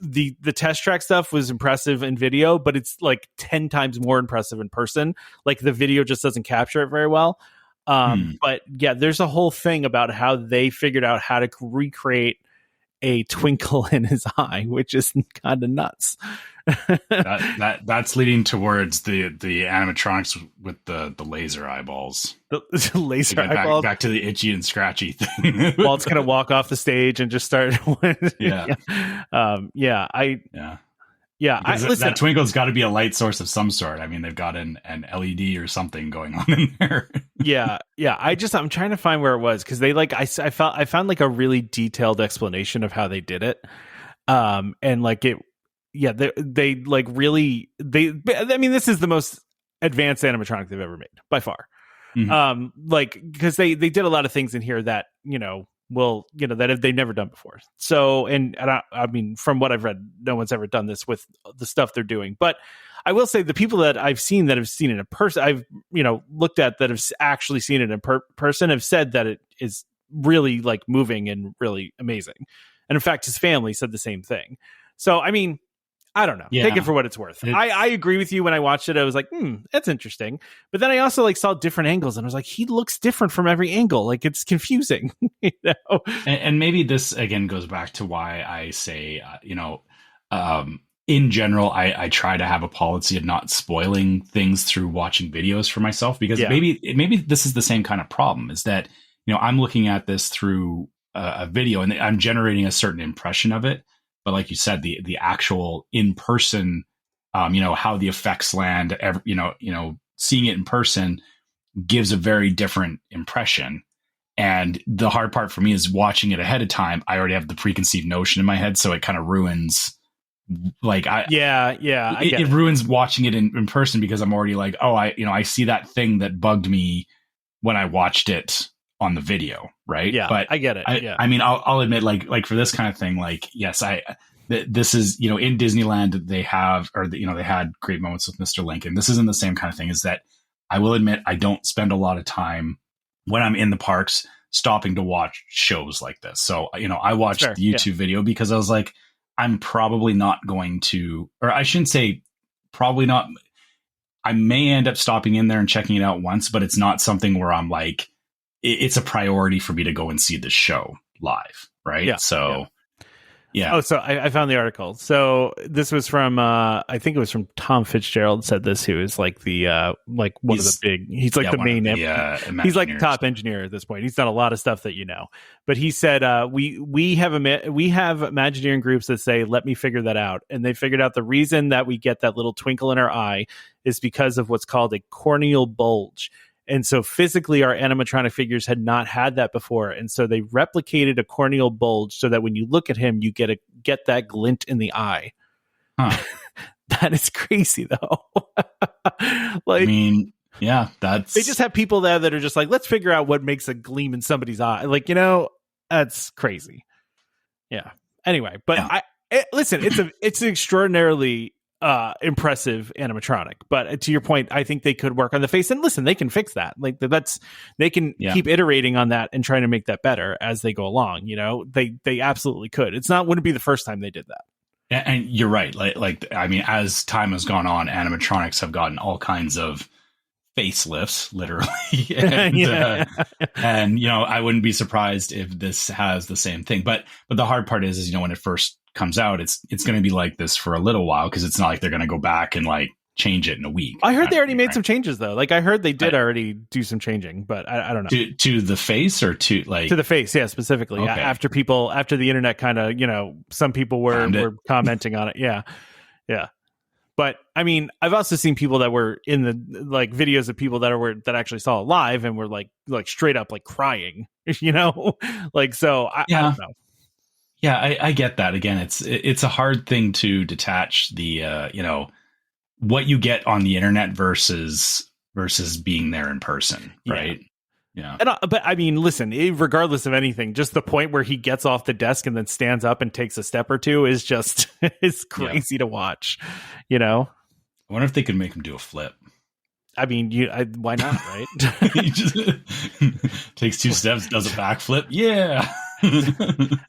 the test track stuff was impressive in video, but it's like 10 times more impressive in person. Like the video just doesn't capture it very well. But yeah, there's a whole thing about how they figured out how to recreate a twinkle in his eye, which is kind of nuts. That's leading towards the animatronics with the laser eyeballs. The laser eyeballs. Back to the itchy and scratchy thing. Walt's gonna walk off the stage and just start. That twinkle's got to be a light source of some sort. I mean, they've got an LED or something going on in there. I'm trying to find where it was, because they I found like a really detailed explanation of how they did it, and like it. Yeah, they like really I mean, this is the most advanced animatronic they've ever made by far. Mm-hmm. Like, because they did a lot of things in here that, you know, that they've never done before. So, and I mean, from what I've read, no one's ever done this with the stuff they're doing. But I will say the people that I've seen that have seen it in person, I've, you know, looked at that have actually seen it in person, have said that it is really like moving and really amazing. And in fact, his family said the same thing. So, I mean, I don't know. Yeah. Take it for what it's worth. I agree with you. When I watched it, I was like, that's interesting. But then I also like saw different angles and I was like, he looks different from every angle. Like it's confusing, you know? And maybe this again goes back to why I say, in general, I try to have a policy of not spoiling things through watching videos for myself, because maybe this is the same kind of problem, is that, you know, I'm looking at this through a video and I'm generating a certain impression of it. But like you said, the actual in person, how the effects land, seeing it in person gives a very different impression. And the hard part for me is watching it ahead of time. I already have the preconceived notion in my head, so it kind of ruins. It ruins watching it in person, because I'm already like, I see that thing that bugged me when I watched it on the video, right? Yeah, but I get it. I mean, I'll admit, like for this kind of thing, like, yes, this is, in Disneyland they had great moments with Mr. Lincoln. This isn't the same kind of thing. Is that I will admit I don't spend a lot of time when I'm in the parks stopping to watch shows like this. So, I watched the YouTube video because I was like, I'm probably not going to, or I shouldn't say probably not. I may end up stopping in there and checking it out once, but it's not something where I'm like, it's a priority for me to go and see the show live. Right. Yeah. So, yeah. Oh, so I found the article. So this was from, I think it was from Tom Fitzgerald said this, who is like the, like one of the big, he's like the main, he's like the top engineer at this point. He's done a lot of stuff that, but he said, we have Imagineering groups that say, let me figure that out. And they figured out the reason that we get that little twinkle in our eye is because of what's called a corneal bulge. And so physically, our animatronic figures had not had that before. And so they replicated a corneal bulge so that when you look at him, you get that glint in the eye. Huh. That is crazy, though. Like, I mean, yeah, they just have people there that are just like, let's figure out what makes a gleam in somebody's eye. Like, that's crazy. Yeah. Anyway, but listen, it's an extraordinarily impressive animatronic, but to your point, I think they could work on the face, and listen, they can fix that. Like they can keep iterating on that and trying to make that better as they go along. They absolutely could. Wouldn't be the first time they did that. And you're right. Like I mean, as time has gone on, animatronics have gotten all kinds of facelifts, literally. And I wouldn't be surprised if this has the same thing. But the hard part is when it first comes out, it's going to be like this for a little while, because it's not like they're going to go back and like change it in a week. I heard they already made some changes though. Like I heard they did already do some changing, but I don't know. To the face or to the face, yeah, specifically. Okay. After the internet kind of, some people were commenting on it. Yeah. Yeah. But I mean, I've also seen people that were in the like videos of people that actually saw it live and were like straight up like crying, like, so I don't know. Yeah, I get that. Again, it's a hard thing to detach the what you get on the internet versus being there in person, right? Yeah. But I mean, listen, regardless of anything, just the point where he gets off the desk and then stands up and takes a step or two is just it's crazy to watch. I wonder if they could make him do a flip. I mean, why not, right? He just takes 2 steps, does a backflip. Yeah.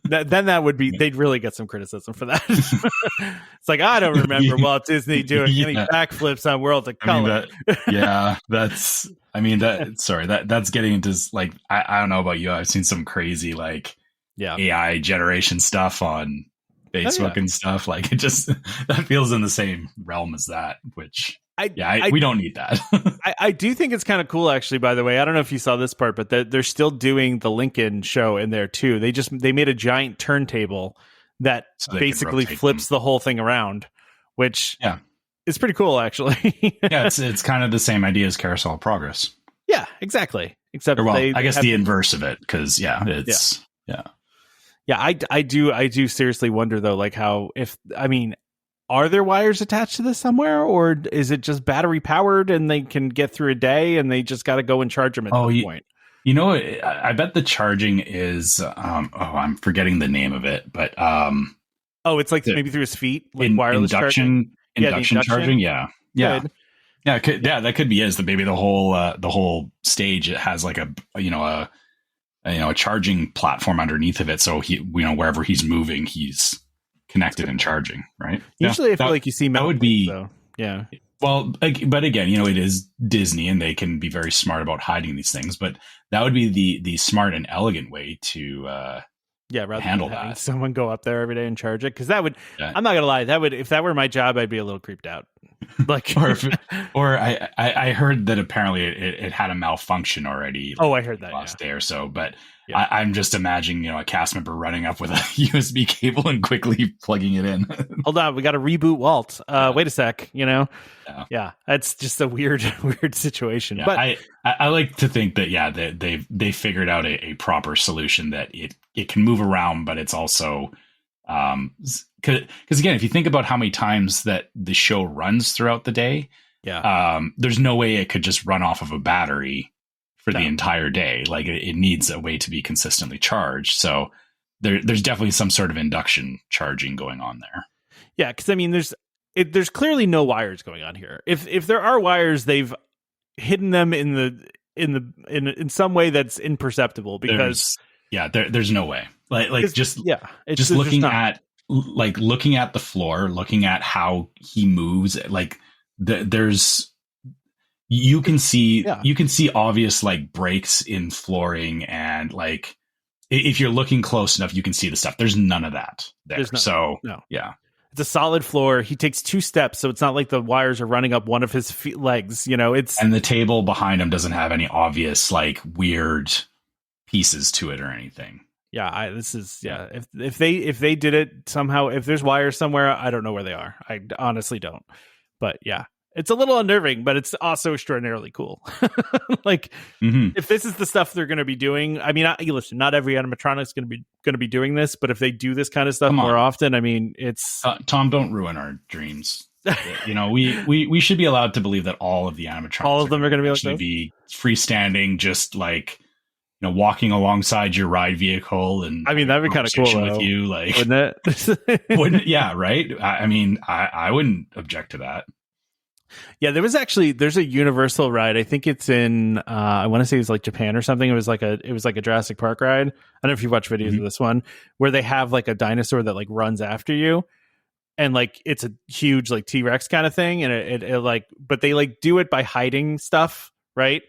Then that would be, they'd really get some criticism for that. It's like, I don't remember Walt Disney doing any backflips on World of Color. That's getting into like, I don't know about you. I've seen some crazy like AI generation stuff on Facebook and stuff. Like it just, that feels in the same realm as that, which we don't need that. I do think it's kind of cool, actually, by the way. I don't know if you saw this part, but they're still doing the Lincoln show in there too. They made a giant turntable that basically flips the whole thing around, which is pretty cool, actually. It's kind of the same idea as Carousel of Progress. Yeah, exactly. Except I guess the inverse of it, because I do seriously wonder though, like are there wires attached to this somewhere, or is it just battery powered and they can get through a day and they just got to go and charge them at some point? I bet the charging is, I'm forgetting the name of it, but, it's like maybe through his feet, like wireless induction charging. Yeah. Yeah. Good. Yeah. That could be is that maybe the whole stage, it has like a charging platform underneath of it. So wherever he's moving, he's connected and charging, right? Usually I feel like you see that would be, so yeah. Well, but again, it is Disney and they can be very smart about hiding these things, but that would be the smart and elegant way to rather handle than having that. someone go up there every day and charge it, because that would, I'm not gonna lie, that would, if that were my job, I'd be a little creeped out. Like, or I heard that apparently it had a malfunction already. I heard that last day or so, but I'm just imagining a cast member running up with a USB cable and quickly plugging it in. Hold on, we got to reboot Walt. Wait a sec, yeah, that's just a weird situation. But I like to think that they figured out a proper solution that it can move around, but it's also because again, if you think about how many times that the show runs throughout the day, there's no way it could just run off of a battery for the entire day. Like it needs a way to be consistently charged. So there's definitely some sort of induction charging going on there. Yeah, because I mean, there's clearly no wires going on here. If there are wires, they've hidden them in some way that's imperceptible, because there's no way. Just looking at the floor, looking at how he moves, you can see obvious breaks in flooring, and if you're looking close enough, you can see the stuff. There's none of that there. It's a solid floor. He takes 2 steps, so it's not like the wires are running up one of his legs. And the table behind him doesn't have any obvious weird pieces to it or anything. Yeah, If they did it somehow, if there's wires somewhere, I don't know where they are. I honestly don't. But yeah, it's a little unnerving, but it's also extraordinarily cool. If this is the stuff they're going to be doing, I mean, listen, not every animatronic's going to be doing this, but if they do this kind of stuff more often, I mean, it's Tom, don't ruin our dreams. We should be allowed to believe that all of the animatronics, all of them are going to be freestanding, just walking alongside your ride vehicle, and I mean, that'd be kind of cool with you, wouldn't it? Yeah, right. I mean, I wouldn't object to that. Yeah, there's a Universal ride. I think it's in I want to say it was Japan or something. It was like a Jurassic Park ride. I don't know if you watch videos of this one, where they have a dinosaur that runs after you, and it's a huge T-Rex kind of thing, and it but they do it by hiding stuff, right?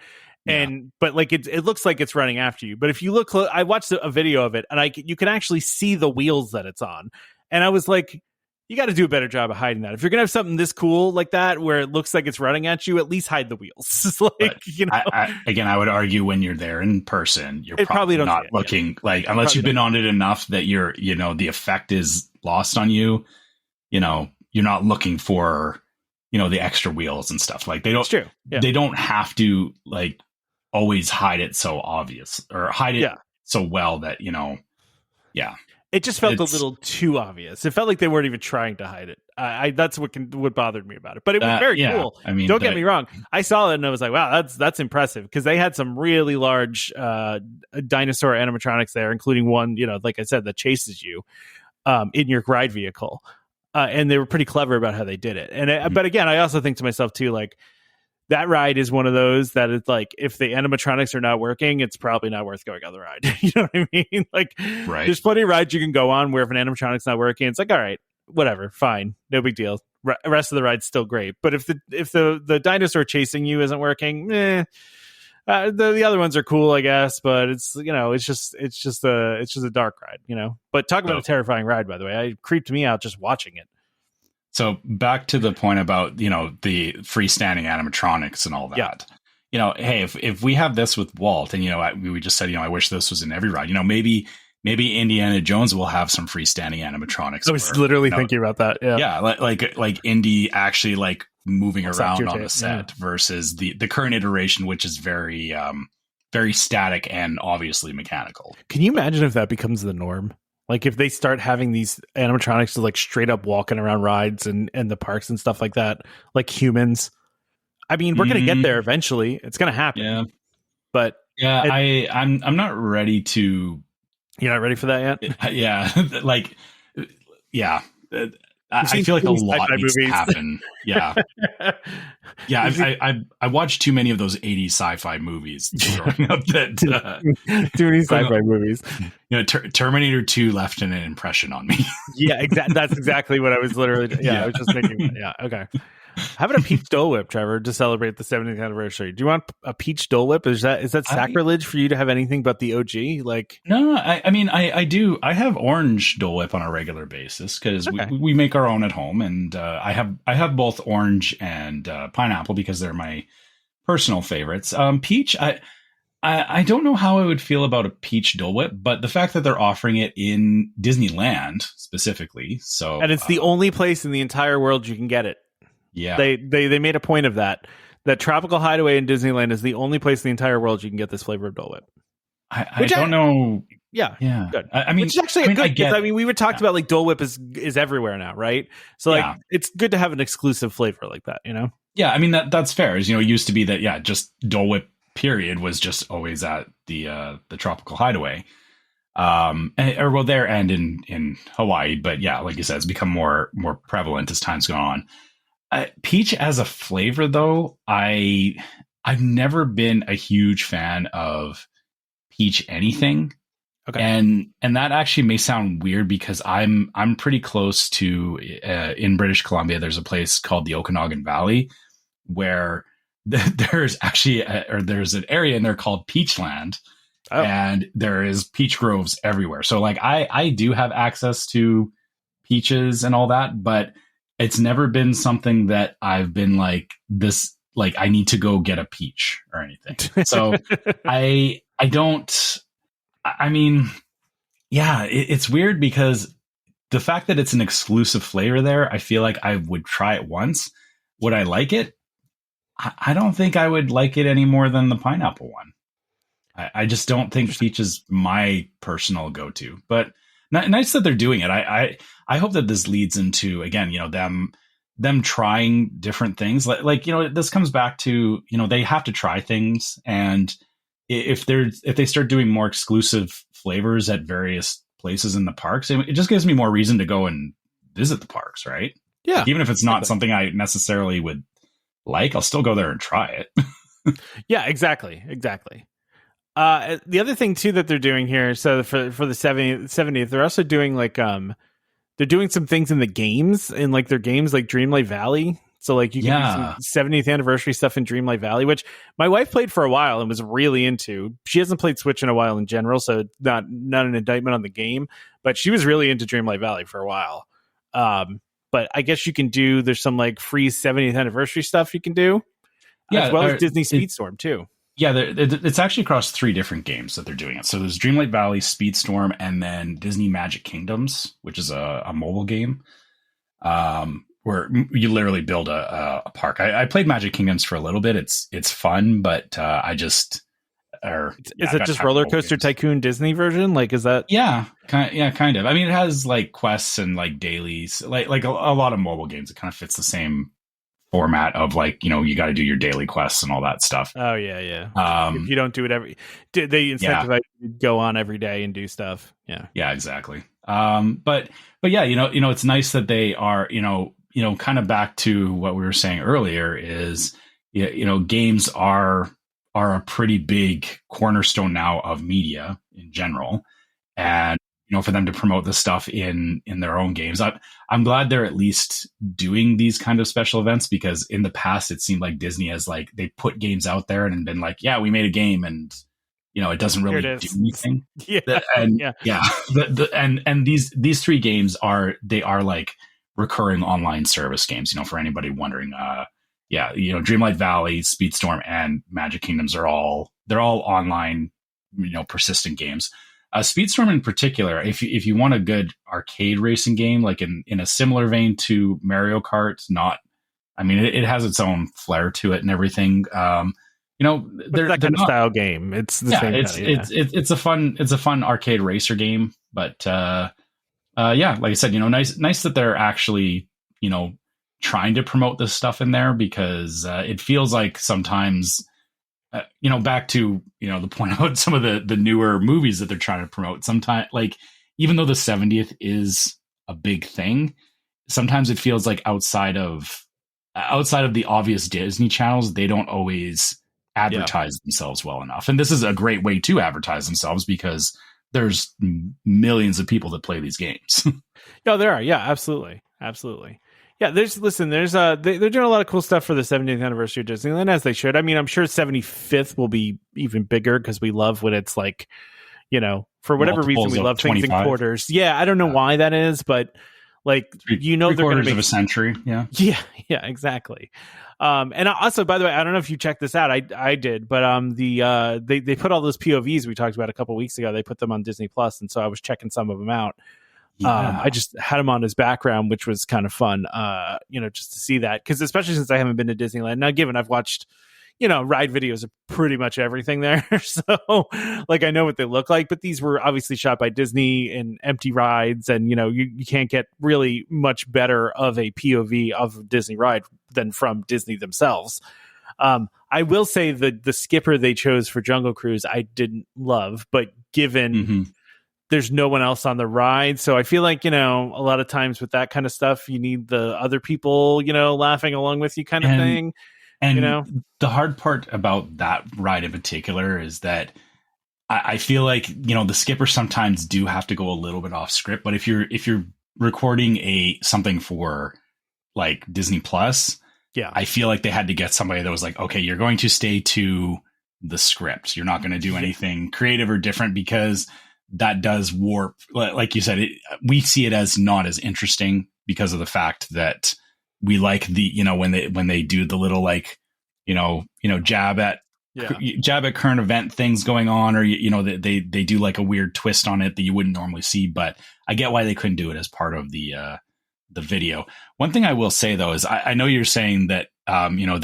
And but it looks like it's running after you. But if you look, I watched a video of it, and you can actually see the wheels that it's on. And I was like, you got to do a better job of hiding that. If you're gonna have something this cool like that, where it looks like it's running at you, at least hide the wheels. I would argue when you're there in person, you're probably not looking unless you've been on it enough that you're the effect is lost on you. You're not looking for the extra wheels and stuff. They don't. It's true. Yeah. They don't have to always hide it so obvious or hide it so well that it just felt a little too obvious. It felt like they weren't even trying to hide it. That's what bothered me about it. But it was very cool. I mean, don't get me wrong. I saw it and I was like, wow, that's impressive, because they had some really large dinosaur animatronics there, including one, like I said, that chases you in your ride vehicle. And they were pretty clever about how they did it. And but again, I also think to myself too, that ride is one of those that it's if the animatronics are not working, it's probably not worth going on the ride. You know what I mean? Right. There's plenty of rides you can go on where if an animatronic's not working, it's all right, whatever, fine, no big deal. Rest of the ride's still great. But if the dinosaur chasing you isn't working, the other ones are cool, I guess. But it's it's just a dark ride, But talk about a terrifying ride, by the way. It creeped me out just watching it. So back to the point about, the freestanding animatronics and all that, hey, if we have this with Walt and, we just said, I wish this was in every ride, maybe Indiana Jones will have some freestanding animatronics. I was literally thinking about that. Yeah. Yeah. Like Indy actually moving around on the set versus the current iteration, which is very, very static and obviously mechanical. Can you imagine if that becomes the norm? If they start having these animatronics to straight up walking around rides and the parks and stuff like that, like humans. I mean, we're going to get there eventually. It's going to happen. Yeah. But yeah, I'm not ready to. You're not ready for that yet? Yeah. Yeah. I feel like a lot needs to happen. Yeah. Yeah, I watched too many of those 80s sci-fi movies growing up. Too many sci-fi movies. Terminator 2 left an impression on me. Yeah, exactly. That's exactly what I was literally. Yeah, I was just thinking. Yeah, okay. How about a peach Dole Whip, Trevor, to celebrate the 70th anniversary? Do you want a peach Dole Whip? Is that sacrilege for you to have anything but the OG? Like, no, I mean, I do. I have orange Dole Whip on a regular basis because we make our own at home, and I have both orange and pineapple because they're my personal favorites. Peach, I don't know how I would feel about a peach Dole Whip, but the fact that they're offering it in Disneyland specifically, and it's the only place in the entire world you can get it. Yeah, they made a point of that. That Tropical Hideaway in Disneyland is the only place in the entire world you can get this flavor of Dole Whip. I don't know. Yeah, good. I mean, which is actually good. I mean, we were talked about like Dole Whip is everywhere now, right? So like, it's good to have an exclusive flavor like that, you know? Yeah, I mean that's fair. As you know, it used to be that just Dole Whip period was just always at the Tropical Hideaway, there and in Hawaii. But yeah, like you said, it's become more prevalent as time's gone on. Peach as a flavor, though, I've never been a huge fan of peach anything. Okay, and that actually may sound weird because I'm pretty close to in British Columbia. There's a place called the Okanagan Valley where there's actually there's an area in there called Peachland, and there is peach groves everywhere. So like I do have access to peaches and all that, but it's never been something that I've been like this, like I need to go get a peach or anything. So I don't, I mean, yeah, it's weird because the fact that it's an exclusive flavor there, I feel like I would try it once. Would I like it? I don't think I would like it any more than the pineapple one. I just don't think peach is my personal go-to, but nice that they're doing it. I hope that this leads into, again, them trying different things. Like this comes back to, they have to try things. And if they start doing more exclusive flavors at various places in the parks, it just gives me more reason to go and visit the parks, right? Yeah. Like, even if it's not something I necessarily would like, I'll still go there and try it. Yeah, exactly. The other thing too that they're doing here, so for the 70th, they're also doing like they're doing some things in the games, in like their games like Dreamlight Valley. So like you can do some 70th anniversary stuff in Dreamlight Valley, which my wife played for a while and was really into. She hasn't played Switch in a while in general, so not an indictment on the game, but she was really into Dreamlight Valley for a while. But I guess there's some like free 70th anniversary stuff you can do, as well as Disney Speedstorm too. Yeah, it's actually across 3 different games that they're doing it. So there's Dreamlight Valley, Speedstorm, and then Disney Magic Kingdoms, which is a mobile game where you literally build a park. I played Magic Kingdoms for a little bit. It's fun, but I just... Is it just Roller Coaster Tycoon Disney version? Like, is that... Yeah, kind of. I mean, it has like quests and like dailies, like a lot of mobile games. It kind of fits the same format of like, you got to do your daily quests and all that stuff. Oh yeah. If you don't do it they incentivize you to go on every day and do stuff. Yeah, exactly. But yeah, it's nice that they are, kind of back to what we were saying earlier is, games are a pretty big cornerstone now of media in general, and for them to promote this stuff in their own games. I'm glad they're at least doing these kind of special events, because in the past it seemed like Disney has like, they put games out there and been like, yeah, we made a game, and it doesn't really do anything. And these 3 games are like recurring online service games, for anybody wondering. Dreamlight Valley, Speedstorm, and Magic Kingdoms they're all online, persistent games. Speedstorm in particular, if you want a good arcade racing game, like in a similar vein to Mario Kart, it has its own flair to it and everything. They're that kind of style game. It's the same. It's a fun arcade racer game. But like I said, nice that they're actually trying to promote this stuff in there, because it feels like sometimes. Back to, the point about some of the newer movies that they're trying to promote, sometimes, like, even though the 70th is a big thing, sometimes it feels like outside of the obvious Disney channels, they don't always advertise themselves well enough. And this is a great way to advertise themselves because there's millions of people that play these games. No, there are. Yeah, absolutely. Absolutely. Yeah, they're doing a lot of cool stuff for the 70th anniversary of Disneyland, as they should. I mean, I'm sure 75th will be even bigger because we love when it's like, you know, for whatever reason, we love 25. Things in quarters. Yeah, I don't know why that is, but like, you know, they're going to make of a century. Yeah, exactly. And also, by the way, I don't know if you checked this out. I did, but they put all those POVs we talked about a couple weeks ago. They put them on Disney Plus, and so I was checking some of them out. Yeah. I just had him on as background, which was kind of fun, you know, just to see that. Because especially since I haven't been to Disneyland. Now, given I've watched, you know, ride videos of pretty much everything there. So, like, I know what they look like. But these were obviously shot by Disney and empty rides. And, you know, you can't get really much better of a POV of a Disney ride than from Disney themselves. I will say that the skipper they chose for Jungle Cruise, I didn't love. But given... there's no one else on the ride. So I feel like, you know, a lot of times with that kind of stuff, you need the other people, you know, laughing along with you kind of thing. And, you know, the hard part about that ride in particular is that I feel like, you know, the skippers sometimes do have to go a little bit off script. But if you're recording something for like Disney Plus, I feel like they had to get somebody that was like, okay, you're going to stay to the script. You're not going to do anything creative or different because that does warp, like you said, we see it as not as interesting because of the fact that we like the, you know, when they do the little, like, you know, jab at current event things going on, or, you know, they do like a weird twist on it that you wouldn't normally see. But I get why they couldn't do it as part of the video. One thing I will say though, is I know you're saying that, you know,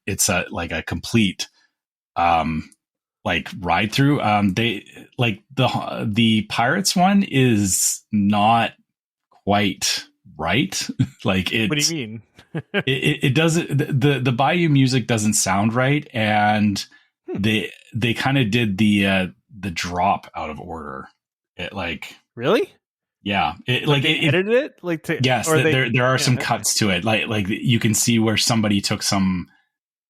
it's like a complete, like ride through. They like the Pirates one is not quite right. Like, it. What do you mean? it doesn't. The Bayou music doesn't sound right, and they kind of did the drop out of order. It like really. Yeah, they edited it like to. Yes, or there are some cuts to it. Like you can see where somebody took some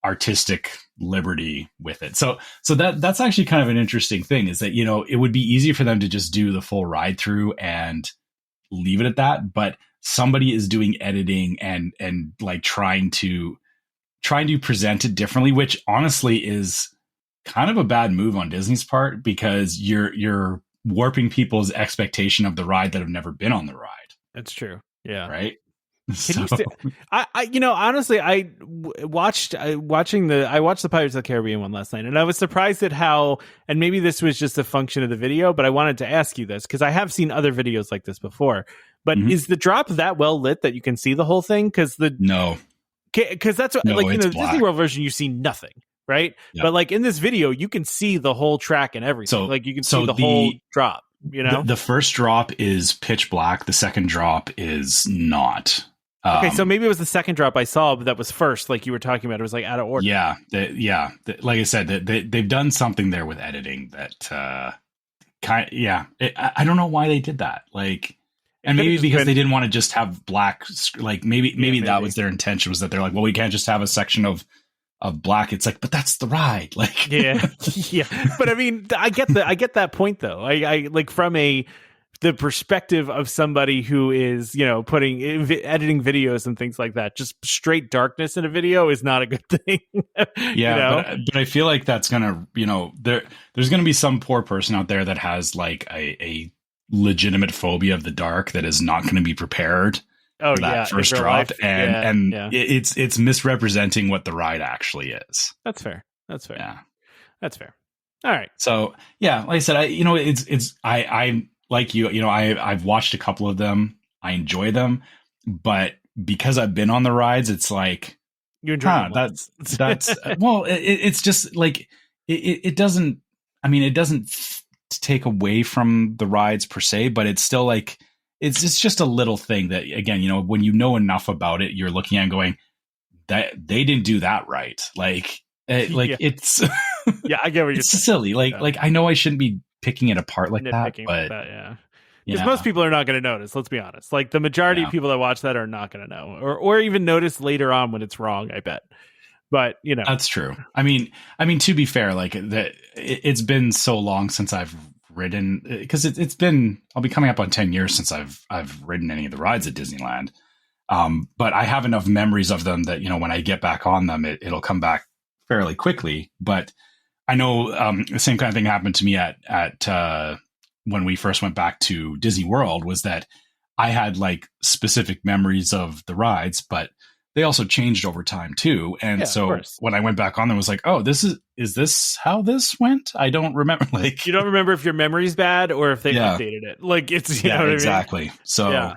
artistic liberty with it. So that's actually kind of an interesting thing, is that, you know, it would be easy for them to just do the full ride through and leave it at that, but somebody is doing editing and like trying to present it differently, which honestly is kind of a bad move on Disney's part, because you're warping people's expectation of the ride that have never been on the ride. That's true. Yeah. Right. I you know, honestly, I watched the Pirates of the Caribbean one last night, and I was surprised at how, and maybe this was just a function of the video, but I wanted to ask you this because I have seen other videos like this before. But is the drop that well lit that you can see the whole thing? Because that's what, like, in the black Disney World version, you see nothing, right? Yep. But like in this video, you can see the whole track and everything. So like you can see the whole drop. You know, the first drop is pitch black. The second drop is not. Okay, so maybe it was the second drop I saw, but that was first, like you were talking about. It was like out of order. Yeah, like I said, they've done something there with editing that I don't know why they did that. Like, and maybe because they didn't want to just have black. Like maybe that was their intention, was that they're like, well, we can't just have a section of black. It's like, but that's the ride. Like, yeah. But I mean, I get that point though. I like from the perspective of somebody who is, you know, editing videos and things like that. Just straight darkness in a video is not a good thing. Yeah, you know? but I feel like that's gonna, you know, there's gonna be some poor person out there that has like a legitimate phobia of the dark that is not going to be prepared. Oh, for that first drop, and it's misrepresenting what the ride actually is. That's fair. Yeah, that's fair. All right. So yeah, like I said, I like you know, I've watched a couple of them. I enjoy them, but because I've been on the rides, it's like you enjoy that's well, it's just like it doesn't. I mean, it doesn't take away from the rides per se, but it's still like it's just a little thing that, again, you know, when you know enough about it, you're looking at and going, that they didn't do that right. Like it's yeah, I get what you're saying. Silly. Like I know I shouldn't be picking it apart like that, but Because most people are not going to notice. Let's be honest. Like the majority of people that watch that are not going to know, or even notice later on when it's wrong. I bet. But that's true. I mean, to be fair, like it's been so long since I've ridden, because it's been, I'll be coming up on 10 years since I've ridden any of the rides at Disneyland. But I have enough memories of them that, when I get back on them, it'll come back fairly quickly. But I know the same kind of thing happened to me at when we first went back to Disney World, was that I had like specific memories of the rides, but they also changed over time too. And so when I went back on them, it was like, oh, is this how this went? I don't remember. Like, you don't remember if your memory's bad or if they updated it. Like it's, you know what exactly. I mean? So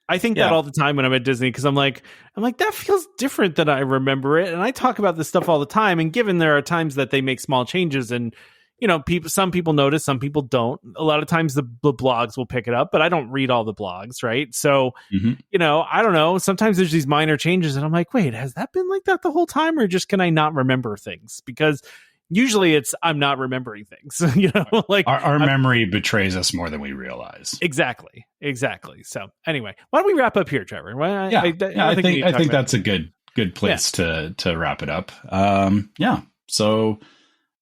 I think that all the time when I'm at Disney, because I'm like, that feels different than I remember it. And I talk about this stuff all the time. And given there are times that they make small changes and, some people notice, some people don't. A lot of times the blogs will pick it up, but I don't read all the blogs, right? So, I don't know. Sometimes there's these minor changes and I'm like, wait, has that been like that the whole time? Or just can I not remember things? Because usually it's I'm not remembering things, like our memory betrays us more than we realize. Exactly. So anyway, why don't we wrap up here, Trevor? I think that's a good place to wrap it up. So,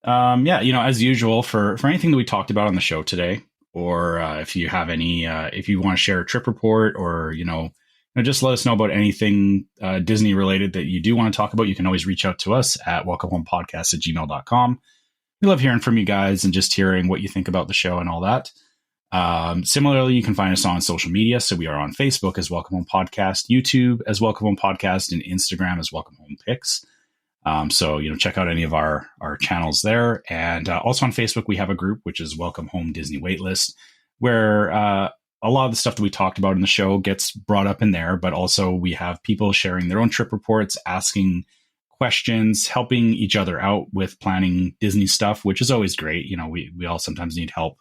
as usual, for anything that we talked about on the show today, or if you have any, if you want to share a trip report, or, just let us know about anything Disney related that you do want to talk about, you can always reach out to us at welcomehomepodcast@gmail.com. We love hearing from you guys and just hearing what you think about the show and all that. Similarly, you can find us on social media. So we are on Facebook as Welcome Home Podcast, YouTube as Welcome Home Podcast, and Instagram as Welcome Home Pics. So, check out any of our channels there. And also on Facebook, we have a group, which is Welcome Home Disney Waitlist, where a lot of the stuff that we talked about in the show gets brought up in there. But also we have people sharing their own trip reports, asking questions, helping each other out with planning Disney stuff, which is always great. We all sometimes need help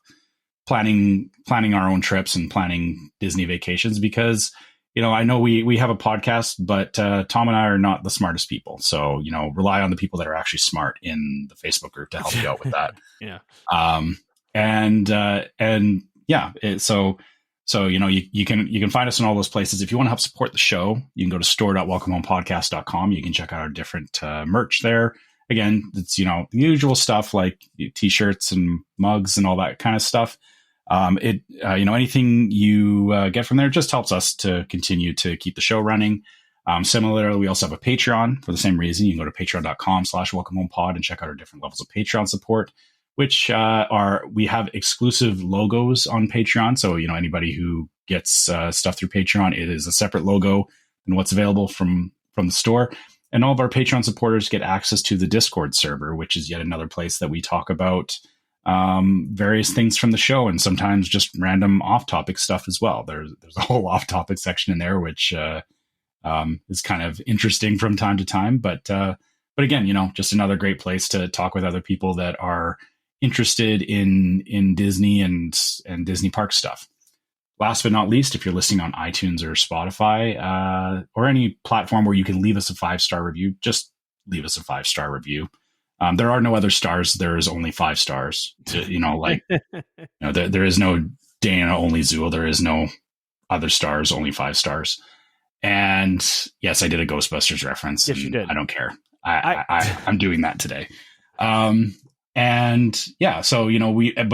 planning our own trips and planning Disney vacations, because I know we have a podcast, but Tom and I are not the smartest people. So, rely on the people that are actually smart in the Facebook group to help you out with that. So, you can find us in all those places. If you want to help support the show, you can go to store.welcomehomepodcast.com. You can check out our different merch there. Again, it's, the usual stuff like t-shirts and mugs and all that kind of stuff. Anything you get from there just helps us to continue to keep the show running. Similarly, we also have a Patreon for the same reason. You can go to patreon.com/welcomehomepod and check out our different levels of Patreon support, which we have exclusive logos on Patreon. So, anybody who gets stuff through Patreon, it is a separate logo than what's available from the store. And all of our Patreon supporters get access to the Discord server, which is yet another place that we talk about various things from the show, and sometimes just random off-topic stuff as well. There's a whole off-topic section in there, which is kind of interesting from time to time. But again, just another great place to talk with other people that are interested in Disney and Disney park stuff. Last but not least, if you're listening on iTunes or Spotify or any platform where you can leave us a 5-star review, just leave us a 5-star review. There are no other stars. There is only 5 stars. There is no Dana, only Zool. There is no other stars, only 5 stars. And yes, I did a Ghostbusters reference. Yes, you did. I don't care. I'm doing that today. But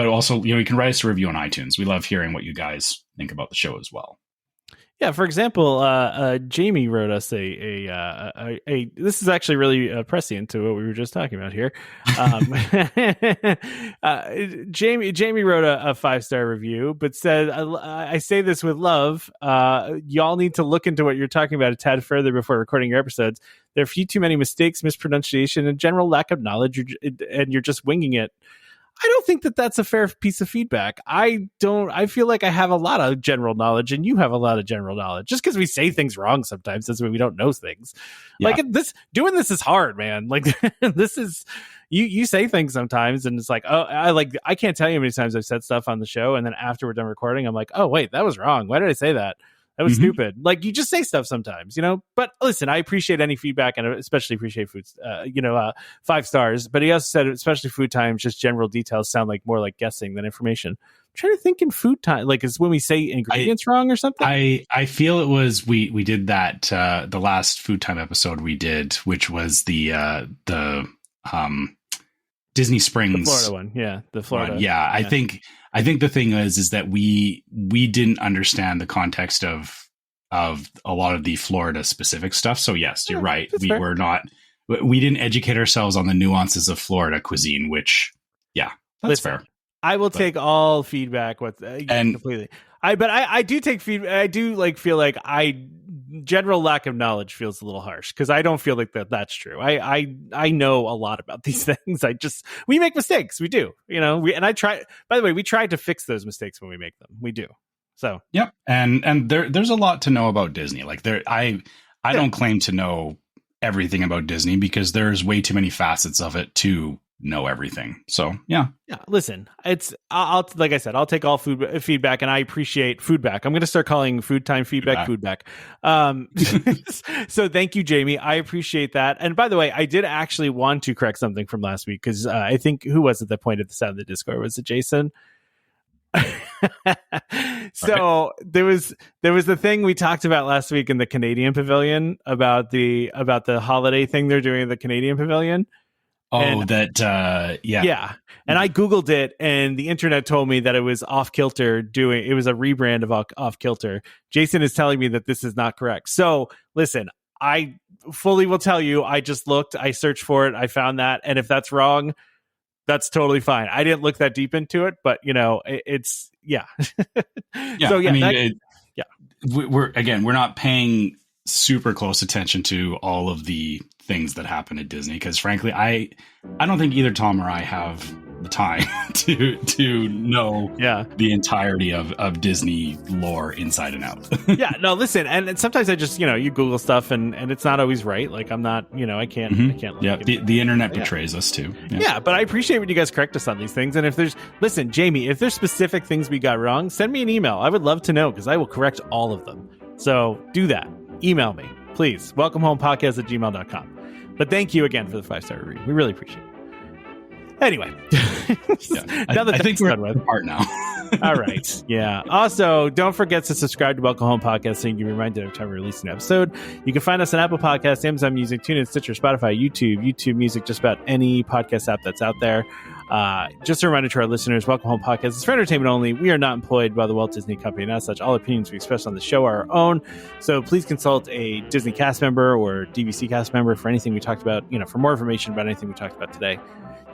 also, you can write us a review on iTunes. We love hearing what you guys think about the show as well. Yeah, for example, Jamie wrote us a this is actually really prescient to what we were just talking about here. Jamie wrote a 5-star review, but said, I say this with love. Y'all need to look into what you're talking about a tad further before recording your episodes. There are few too many mistakes, mispronunciation, and general lack of knowledge, and you're just winging it. I don't think that that's a fair piece of feedback. I feel like I have a lot of general knowledge and you have a lot of general knowledge. Just because we say things wrong sometimes doesn't mean we don't know things. Yeah. Like doing this is hard, man. Like this is, you say things sometimes and it's like, oh, I can't tell you how many times I've said stuff on the show. And then after we're done recording, I'm like, oh wait, that was wrong. Why did I say that? That was stupid. Like, you just say stuff sometimes, you know. But listen, I appreciate any feedback, and especially appreciate food. 5 stars. But he also said, especially food times, just general details sound like more like guessing than information. I'm trying to think in food time, like, is when we say ingredients wrong or something. I feel it was we did that the last food time episode we did, which was the Disney Springs, the Florida one. Yeah, the Florida. Yeah, I think the thing is that we didn't understand the context of a lot of the Florida specific stuff. So yes, you're right. We didn't educate ourselves on the nuances of Florida cuisine, which that's fair. I will take all feedback completely. I do take feedback. I do feel like general lack of knowledge feels a little harsh, because I don't feel like that's true. I know a lot about these things. We make mistakes. We do, by the way, we try to fix those mistakes when we make them. We do. So, yep. And there's a lot to know about Disney. Like I don't claim to know everything about Disney, because there's way too many facets of it to know everything. So yeah. Listen, I'll like I said, I'll take all feedback, and I appreciate foodback. I'm going to start calling food time feedback. So thank you, Jamie. I appreciate that. And by the way, I did actually want to correct something from last week, because I think, who was it that pointed this out in the Discord? Was it Jason? So there was the thing we talked about last week in the Canadian Pavilion about the holiday thing they're doing at the Canadian Pavilion. Oh, yeah. And I Googled it, and the internet told me that it was Off Kilter it was a rebrand of Off Kilter. Jason is telling me that this is not correct. So listen, I fully will tell you, I just looked, I searched for it, I found that. And if that's wrong, that's totally fine. I didn't look that deep into it, but it's yeah. So we're not paying super close attention to all of the things that happen at Disney, because frankly, I don't think either Tom or I have the time to know the entirety of Disney lore inside and out. Yeah, no, listen, and sometimes I just you Google stuff and it's not always right. Like, I'm not I can't. Yeah, the internet betrays us too. Yeah, but I appreciate when you guys correct us on these things. And if there's Jamie, if there's specific things we got wrong, send me an email. I would love to know, because I will correct all of them. So do that. Email me, please. welcomehomepodcast@gmail.com. But thank you again for the 5-star review. We really appreciate it. Anyway, I think we're done with part now. All right. Yeah. Also, don't forget to subscribe to Welcome Home Podcast so you can be reminded every time we release an episode. You can find us on Apple Podcasts, Amazon Music, TuneIn, Stitcher, Spotify, YouTube Music, just about any podcast app that's out there. Just a reminder to our listeners, Welcome Home Podcast is for entertainment only. We are not employed by the Walt Disney Company, and as such, all opinions we express on the show are our own. So please consult a Disney cast member or DVC cast member for anything we talked about, for more information about anything we talked about today.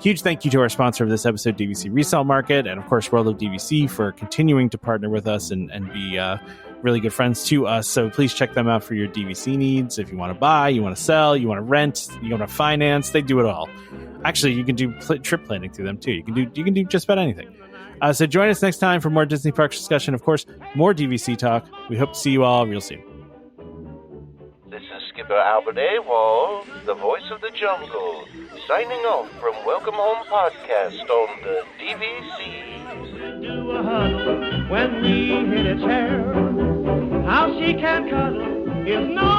Huge thank you to our sponsor of this episode, DVC Resale Market, and of course, World of DVC, for continuing to partner with us and be really good friends to us. So please check them out for your DVC needs. If you want to buy, you want to sell, you want to rent, you want to finance, they do it all. Actually, you can do trip planning through them too. You can do just about anything. So join us next time for more Disney Parks discussion. Of course, more DVC talk. We hope to see you all real soon. This is Skipper Albert Awol, the voice of the jungle, signing off from Welcome Home Podcast on the DVC. Do a huddle when we hit its hair. How she can cuddle is no